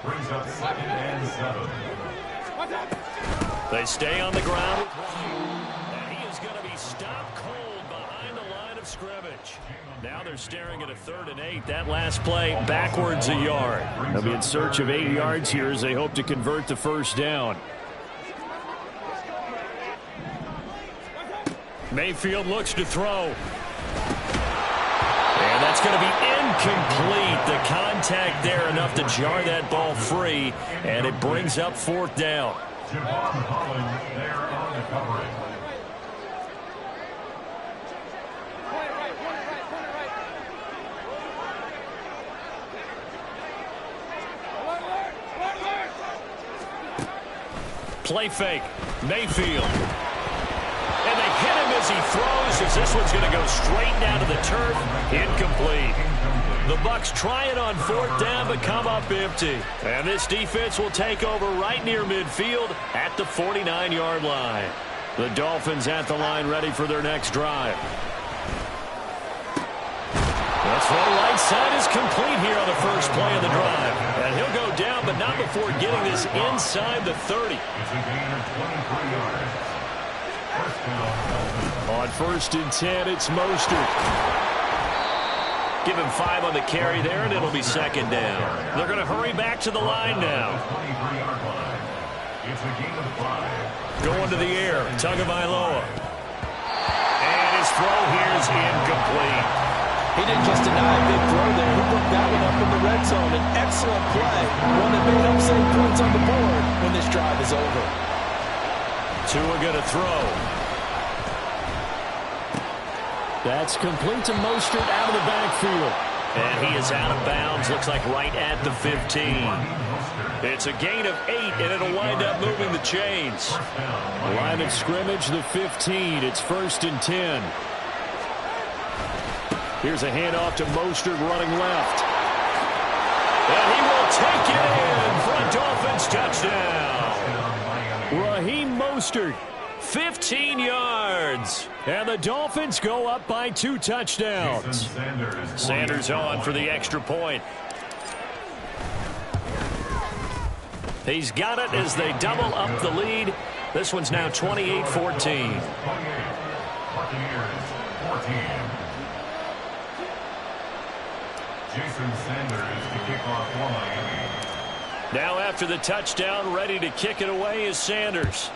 brings up 2nd and 7. They stay on the ground. And he is going to be stopped cold behind the line of scrimmage. Now they're staring at a 3rd and 8. That last play backwards a yard. They'll be in search of 8 yards here as they hope to convert the first down. Mayfield looks to throw. And that's going to be incomplete. The contact there enough to jar that ball free. And it brings up 4th down. Javon Holland there on the covering. Play fake. Mayfield. And they hit him as he throws, as this one's going to go straight down to the turf. Incomplete. The Bucs try it on 4th down, but come up empty. And this defense will take over right near midfield at the 49-yard line. The Dolphins at the line, ready for their next drive. The throw right side is complete here on the first play of the drive. And he'll go down, but not before getting this inside the 30. It's a gain of 23 yards. First down. On 1st and 10, it's Mostert. Give him 5 on the carry there, and it'll be 2nd down. They're going to hurry back to the line now. 23-yard line. It's a gain of 5. Going to the air, Tagovailoa. And his throw here is incomplete. He didn't just deny a big throw there. He put that one up in the red zone. An excellent play. One that may help save points on the board when this drive is over. Tua going to throw. That's complete to Mostert out of the backfield. And he is out of bounds, looks like right at the 15. It's a gain of 8, and it'll wind up moving the chains. Line of scrimmage, the 15. It's 1st and 10. Here's a handoff to Mostert running left. And he will take it in for a Dolphins touchdown. Raheem Mostert, 15 yards. And the Dolphins go up by 2 touchdowns. Sanders on for the extra point. He's got it as they double up the lead. This one's now 28-14. 14. Jason Sanders to kick off for Miami. Now after the touchdown, ready to kick it away is Sanders.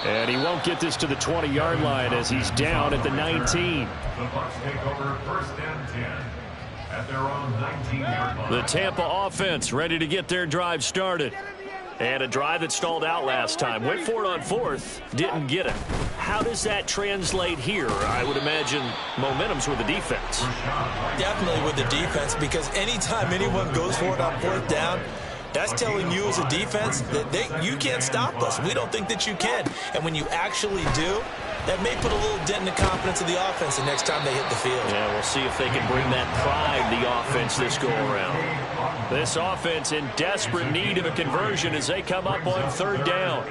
And he won't get this to the 20-yard line as he's down at the 19. The Bucs take over 1st and 10 at their own 19-yard line. The Tampa offense ready to get their drive started. And a drive that stalled out last time. Went for it on 4th, didn't get it. How does that translate here? I would imagine momentum's with the defense. Definitely with the defense, because anytime anyone goes for it on 4th down, that's telling you as a defense that you can't stop us. We don't think that you can. And when you actually do, that may put a little dent in the confidence of the offense the next time they hit the field. Yeah, we'll see if they can bring that pride the offense this go-around. This offense in desperate need of a conversion as they come up on 3rd down.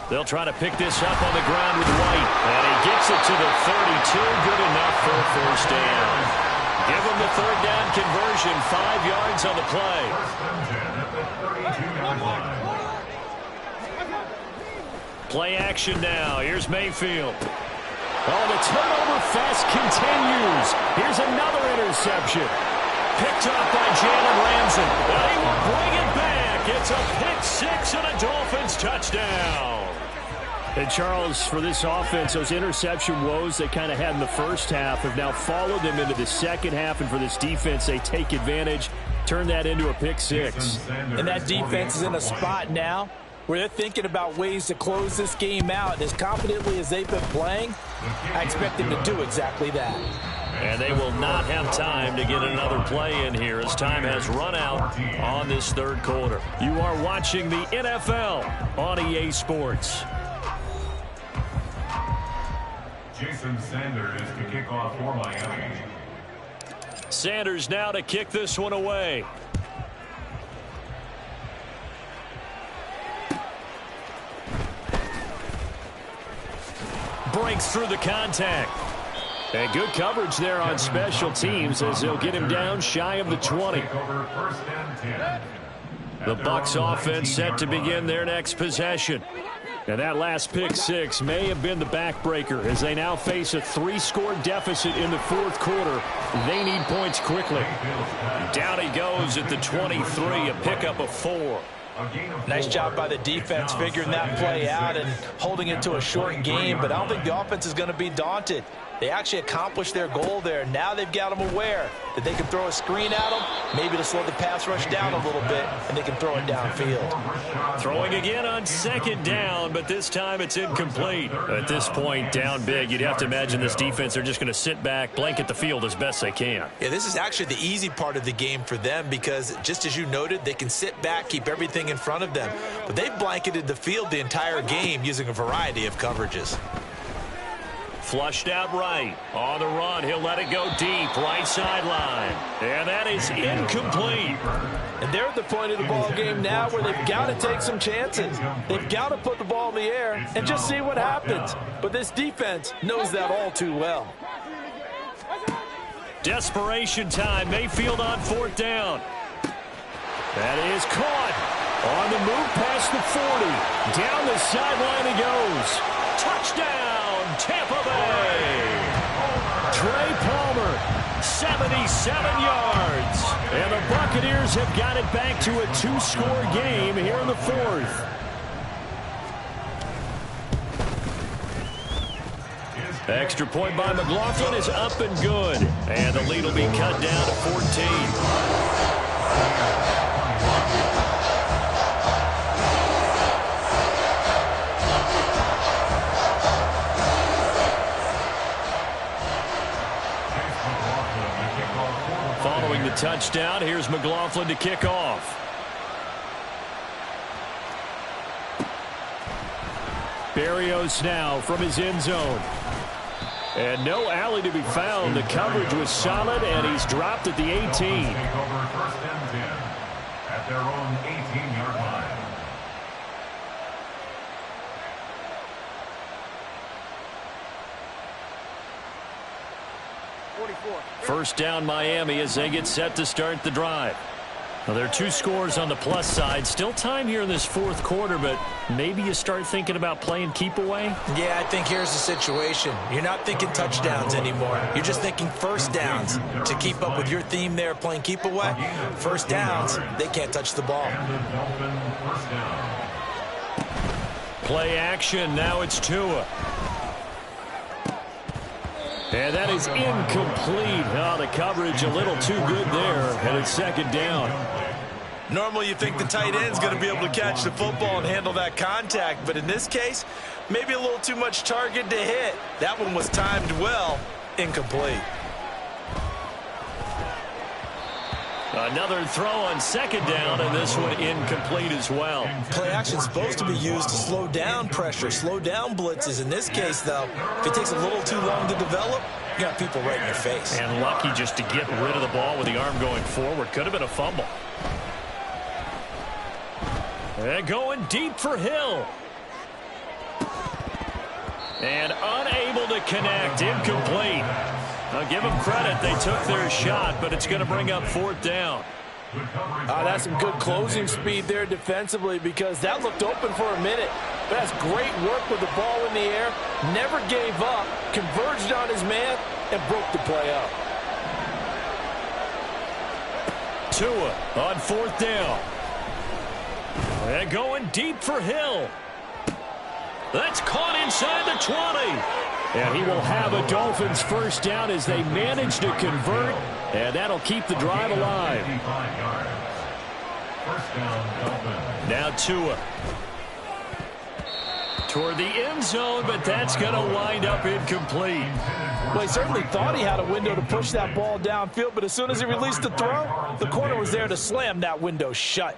They'll try to pick this up on the ground with White. And he gets it to the 32. Good enough for a 1st down. Give him the 3rd down conversion. 5 yards on the play. Play action now. Here's Mayfield. Oh, the turnover fest continues. Here's another interception. Picked up by Jalen Ramsey. They will bring it back. It's a pick 6 and a Dolphins touchdown. And Charles, for this offense, those interception woes they kind of had in the first half have now followed them into the second half. And for this defense, they take advantage, turn that into a pick 6. And that defense is in a spot now where they're thinking about ways to close this game out. And as confidently as they've been playing, I expect them to do exactly that. And they will not have time to get another play in here as time has run out on this 3rd quarter. You are watching the NFL on EA Sports. Jason Sanders to kick off for Miami. Sanders now to kick this one away. Breaks through the contact. And good coverage there on special teams as they'll get him down shy of the 20. The Bucs offense set to begin their next possession. And that last pick 6 may have been the backbreaker as they now face a 3-score deficit in the 4th quarter. They need points quickly. Down he goes at the 23, a pickup of 4. Nice job by the defense figuring that play out and holding it to a short game, but I don't think the offense is going to be daunted. They actually accomplished their goal there. Now they've got them aware that they can throw a screen at them, maybe to slow the pass rush down a little bit, and they can throw it downfield. Throwing again on second down, but this time it's incomplete. At this point, down big, you'd have to imagine this defense are just going to sit back, blanket the field as best they can. Yeah, this is actually the easy part of the game for them because, just as you noted, they can sit back, keep everything in front of them. But they've blanketed the field the entire game using a variety of coverages. Flushed out right. On the run, he'll let it go deep, right sideline. And that is incomplete. And they're at the point of the ball game now where they've got to take some chances. They've got to put the ball in the air and just see what happens. But this defense knows that all too well. Desperation time. Mayfield on fourth down. That is caught. On the move past the 40. Down the sideline he goes. Touchdown, Tampa Bay. Trey Palmer, 77 yards. And the Buccaneers have got it back to a two-score game here in the fourth. Extra point by McLaughlin is up and good. And the lead will be cut down to 14. Following the touchdown, here's McLaughlin to kick off. Berrios now from his end zone. And no alley to be found. The coverage was solid, and he's dropped at the 18. Take over first and 10 at their own 18-yard line. First down Miami as they get set to start the drive. Well, there are two scores on the plus side. Still time here in this fourth quarter, but maybe you start thinking about playing keep away? Yeah, I think here's the situation. You're not thinking touchdowns anymore. You're just thinking first downs. To keep up with your theme there, playing keep away, first downs, they can't touch the ball. Play action. Now it's Tua. And that is incomplete. Oh, the coverage a little too good there. And it's second down. Normally you think the tight end's going to be able to catch the football and handle that contact. But in this case, maybe a little too much target to hit. That one was timed well. Incomplete. Another throw on second down, and this one incomplete as well. Play action's supposed to be used to slow down pressure, slow down blitzes. In this case, though, if it takes a little too long to develop, you got people right in your face. And lucky just to get rid of the ball with the arm going forward. Could have been a fumble. And going deep for Hill. And unable to connect. Incomplete. I'll give them credit. They took their shot, but it's going to bring up fourth down. That's some good closing speed there defensively because that looked open for a minute. But that's great work with the ball in the air. Never gave up, converged on his man, and broke the play up. Tua on fourth down. And going deep for Hill. That's caught inside the 20. And he will have a Dolphins first down as they manage to convert. And that'll keep the drive alive. Now Tua. Toward the end zone, but that's going to wind up incomplete. Well, he certainly thought he had a window to push that ball downfield, but as soon as he released the throw, the corner was there to slam that window shut.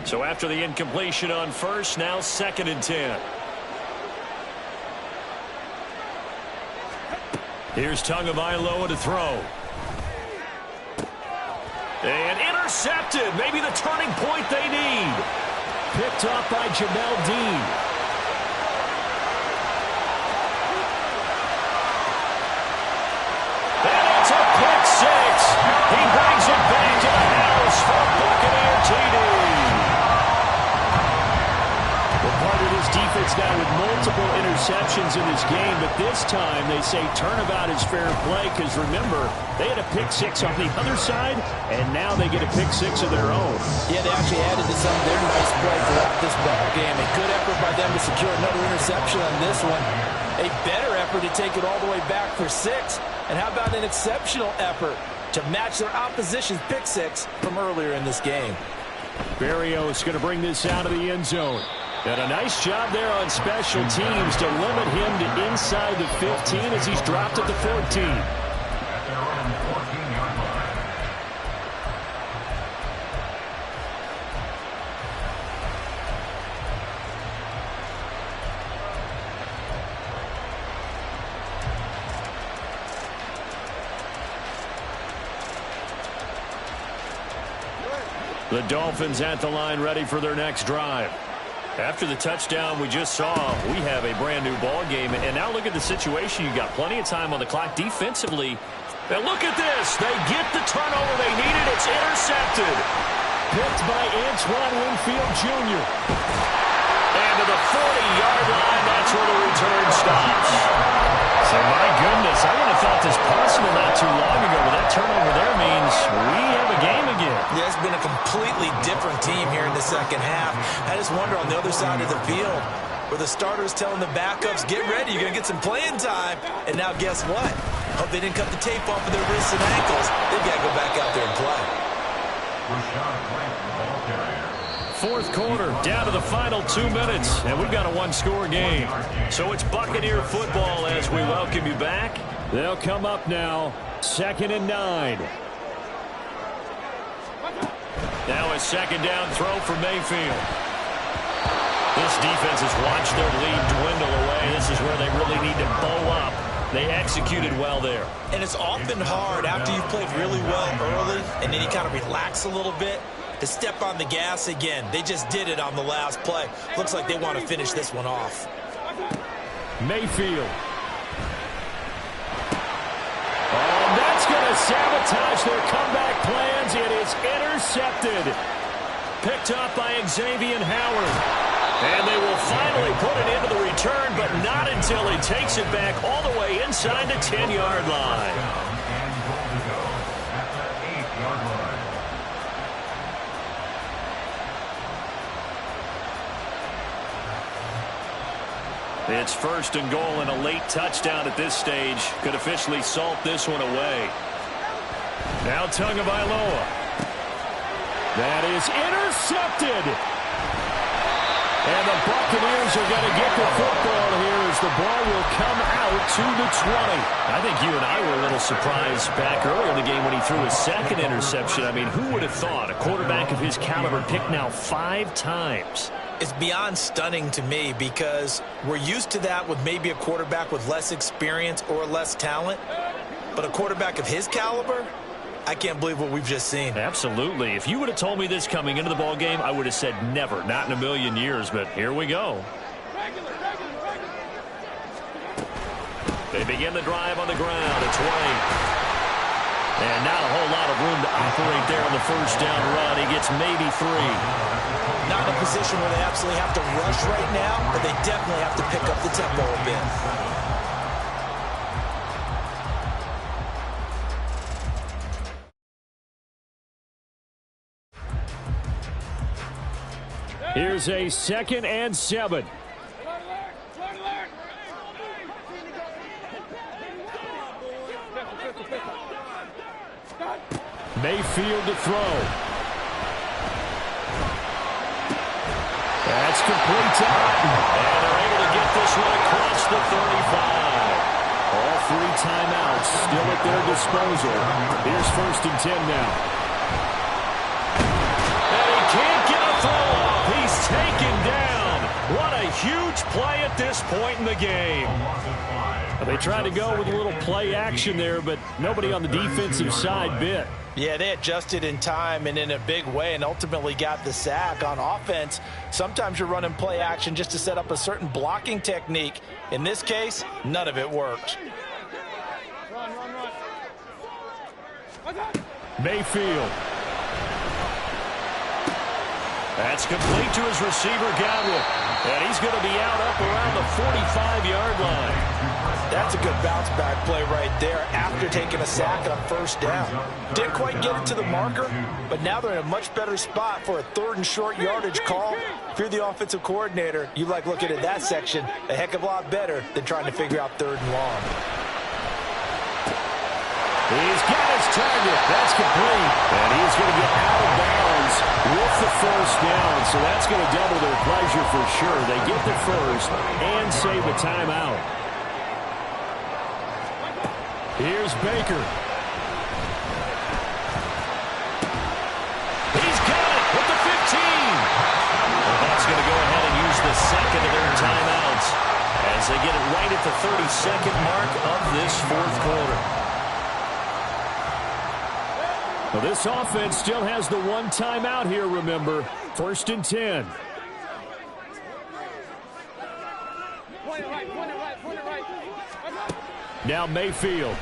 So after the incompletion on first, now second and 10. Here's Tagovailoa to throw. And intercepted. Maybe the turning point they need. Picked up by Jamel Dean. And it's a pick six. He brings it back to the house for Buccaneer TD. Part of this defense Dolphins now with multiple interceptions in this game, but this time they say turnabout is fair play because, remember, they had a pick six on the other side, and now they get a pick six of their own. Yeah, they actually added to some of their nice play throughout this ball game. A good effort by them to secure another interception on this one. A better effort to take it all the way back for 6. And how about an exceptional effort to match their opposition's pick six from earlier in this game? Berrios going to bring this out of the end zone. And a nice job there on special teams to limit him to inside the 15 as he's dropped at the 14. At their own 14-yard line. The Dolphins at the line ready for their next drive. After the touchdown we just saw, we have a brand new ball game. And now look at the situation. You got plenty of time on the clock defensively. And look at this. They get the turnover they needed. It's intercepted. Picked by Antoine Winfield Jr. And to the 40-yard line, that's where the return stops. So, my goodness, I would have thought this possible not too long ago, but that turnover there means we have a game again. Yeah, it's been a completely different team here in the second half. I just wonder on the other side of the field where the starters telling the backups, get ready, you're going to get some playing time. And now guess what? Hope they didn't cut the tape off of their wrists and ankles. They've got to go back out there and play. Rashad White, the ball carrier. Fourth quarter, down to the final 2 minutes, and we've got a one-score game. So it's Buccaneer football as we welcome you back. They'll come up now, 2nd and 9. Now a second down throw for Mayfield. This defense has watched their lead dwindle away. This is where they really need to bow up. They executed well there. And it's often hard after you've played really well early and then you kind of relax a little bit to step on the gas again. They just did it on the last play. Looks like they want to finish this one off. Mayfield. Oh, that's going to sabotage their comeback plans. It is intercepted. Picked up by Xavier Howard. And they will finally put it into the return, but not until he takes it back all the way inside the 10-yard line. And goal to go at the 8-yard line. It's 1st and goal, and a late touchdown at this stage could officially salt this one away. Now Tagovailoa. That is intercepted. And the Buccaneers are going to get the football here as the ball will come out to the 20. I think you and I were a little surprised back earlier in the game when he threw his second interception. I mean, who would have thought a quarterback of his caliber picked now 5 times? It's beyond stunning to me because we're used to that with maybe a quarterback with less experience or less talent. But a quarterback of his caliber, I can't believe what we've just seen. Absolutely. If you would have told me this coming into the ball game, I would have said never, not in a million years, but here we go. They begin the drive on the ground. It's White. And not a whole lot of room to operate there on the first down run. He gets maybe 3. Not in a position where they absolutely have to rush right now, but they definitely have to pick up the tempo a bit. Here's a 2nd and 7. Mayfield to throw. That's complete to Otten. And they're able to get this one across the 35. All 3 timeouts still at their disposal. Here's 1st and 10 now. And he can't get a throw off. He's taken down. What a huge play at this point in the game. They tried to go with a little play action there, but nobody on the defensive side bit. Yeah, they adjusted in time and in a big way and ultimately got the sack. On offense, sometimes you're running play action just to set up a certain blocking technique. In this case, none of it worked. Mayfield. That's complete to his receiver, Godwin. And he's going to be out up around the 45-yard line. That's a good bounce-back play right there after taking a sack on first down. Didn't quite get it to the marker, but now they're in a much better spot for a 3rd and short yardage call. If you're the offensive coordinator, you like looking at that section a heck of a lot better than trying to figure out 3rd and long. He's got his target. That's complete. And he's going to get out of bounds with the first down. So that's going to double their pleasure for sure. They get the first and save a timeout. Here's Baker. He's got it with the 15. The Bucs going to go ahead and use the second of their timeouts as they get it right at the 32nd mark of this 4th quarter. Well, this offense still has the one timeout here, remember. 1st and 10. Now Mayfield.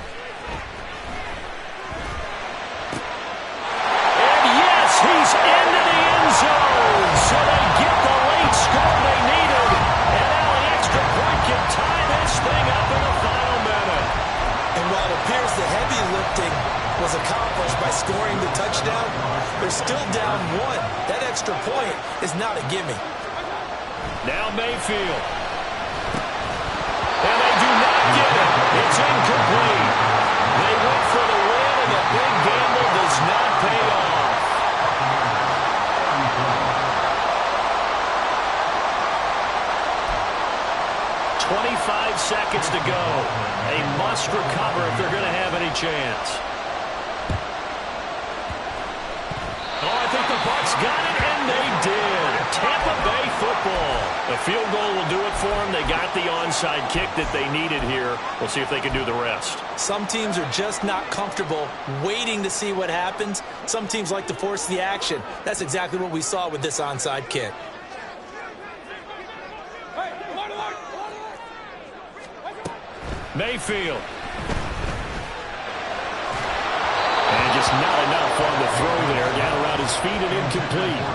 And yes, he's into the end zone. So they get the late score they needed. And now an extra point can tie this thing up in the final minute. And while it appears the heavy lifting was accomplished by scoring the touchdown, they're still down 1. That extra point is not a gimme. Now Mayfield. And they do not get it. It's incomplete. They went for the win, and the big gamble does not pay off. "25 seconds to go. A must recover if they're going to have any chance. Oh, I think the Bucs got it, and they did. Tampa Bay football. The field goal will do it for them. They got the onside kick that they needed here. We'll see if they can do the rest. Some teams are just not comfortable waiting to see what happens. Some teams like to force the action. That's exactly what we saw with this onside kick. Mayfield. And just not enough on the throw there. Down around his feet and incomplete.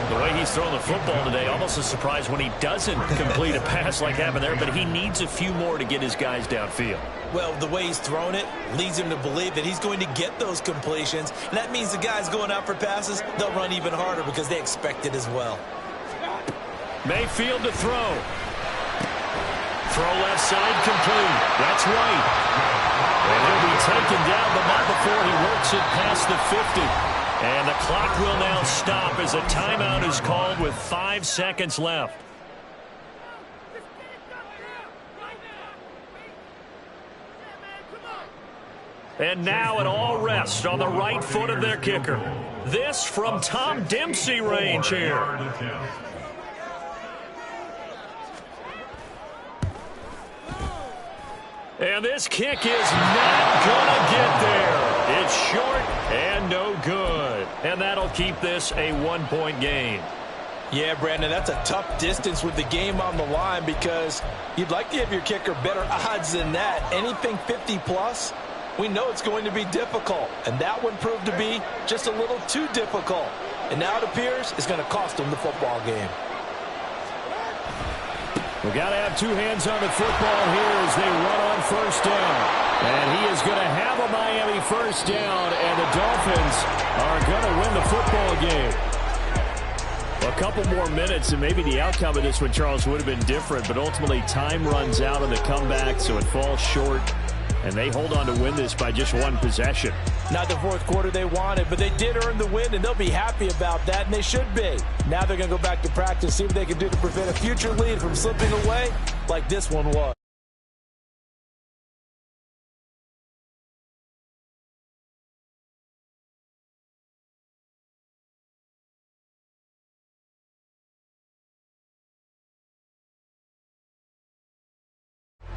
The way he's throwing the football today, almost a surprise when he doesn't complete a pass like happened there, but he needs a few more to get his guys downfield. Well, the way he's thrown it leads him to believe that he's going to get those completions, and that means the guys going out for passes, they'll run even harder because they expect it as well. Mayfield to throw. Throw left side complete. That's right. And he'll be taken down, but not before he works it past the 50. And the clock will now stop as a timeout is called with 5 seconds left. And now it all rests on the right foot of their kicker. This from Tom Dempsey range here. And this kick is not going to get there. It's short and no good. And that'll keep this a 1-point game. Yeah, Brandon, that's a tough distance with the game on the line because you'd like to give your kicker better odds than that. Anything 50-plus, we know it's going to be difficult. And that one proved to be just a little too difficult. And now it appears it's going to cost them the football game. We got to have 2 hands on the football here as they run on first down. And he is going to have a Miami first down, and the Dolphins are going to win the football game. Well, a couple more minutes, and maybe the outcome of this one, Charles, would have been different, but ultimately time runs out on the comeback, so it falls short, and they hold on to win this by just 1 possession. Not the 4th quarter they wanted, but they did earn the win, and they'll be happy about that, and they should be. Now they're going to go back to practice, see what they can do to prevent a future lead from slipping away like this one was.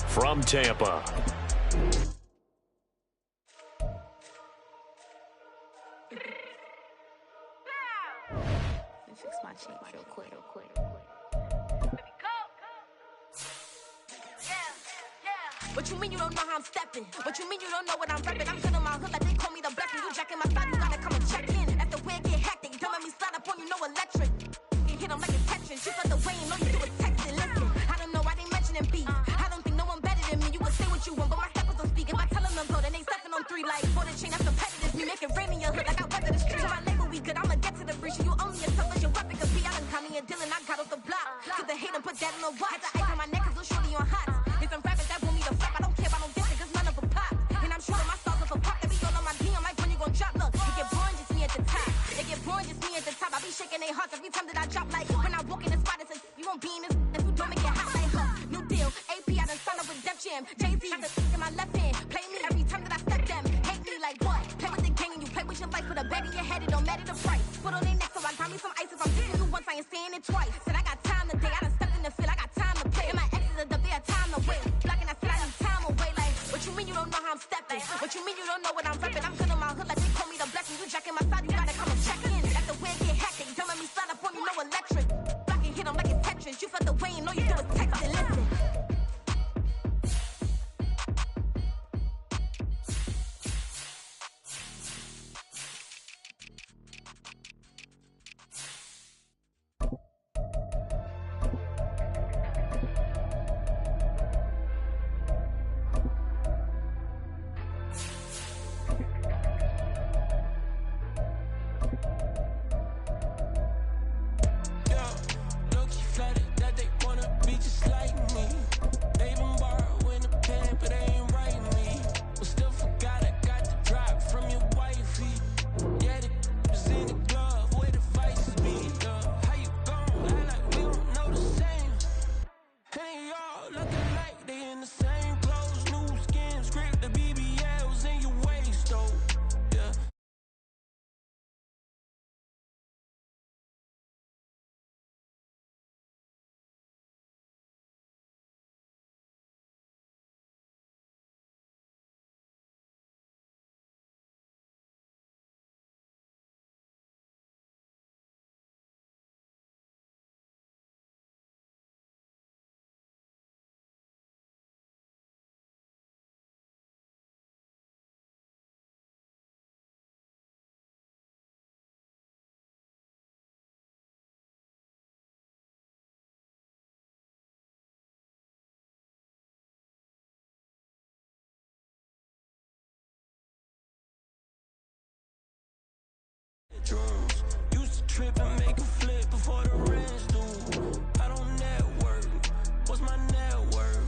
From Tampa. Fix my cheek real quick. What you mean you don't know how I'm stepping? What you mean you don't know what I'm repping? I'm good in my hood like they call me the blessing. You jacking my style, you gotta come and check in. After where get hectic, don't let me slide up on you, no electric. You hit them like a tension. She felt the way, you know you do it. the watch. Had the ice on my neck, cause little shorty on hot. It's some rappers that want me to flop. I don't care about no dissing, cause none of them pop. And I'm shooting my stars off a pop. They be all on my DM, like when you gon' drop. Look, they get boring, just me at the top. They get boring, just me at the top. I be shaking their hearts every time that I drop. Like when I walk in the spot, it says, you won't be in this, if you don't make it hot like her. New deal, AP, I done signed up with Def Jam. Jay-Z, got the in my left hand. Play me every time that I step them. Hate me like what? Play with the gang and you play with your life. Put a bag in your head, it don't matter the price. Put on their neck, so I got me some ice. If I'm seeing you once, I ain't saying it twice. Said I got time today, I done stepped in the field, I got time to play. And my exes are the bare time to wait. Blocking, I said I need time away. Like, what you mean you don't know how I'm stepping? What you mean you don't know what I'm repping? I'm good in my hood, like they call me the blessing. You jacking my side, you gotta come and check in. That's the way it get hectic. Don't let me slide up on you, no electric. Blocking, hit 'em like it's Tetris. You felt the way, and all you do is text and listen. Drums. Used to trip and make a flip before the rest do. I don't network. What's my net worth?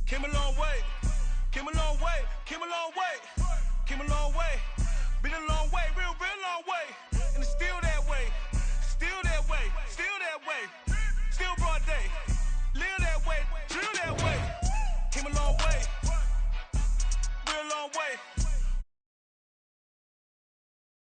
Came a long way, came a long way, came a long way, came a long way, been a long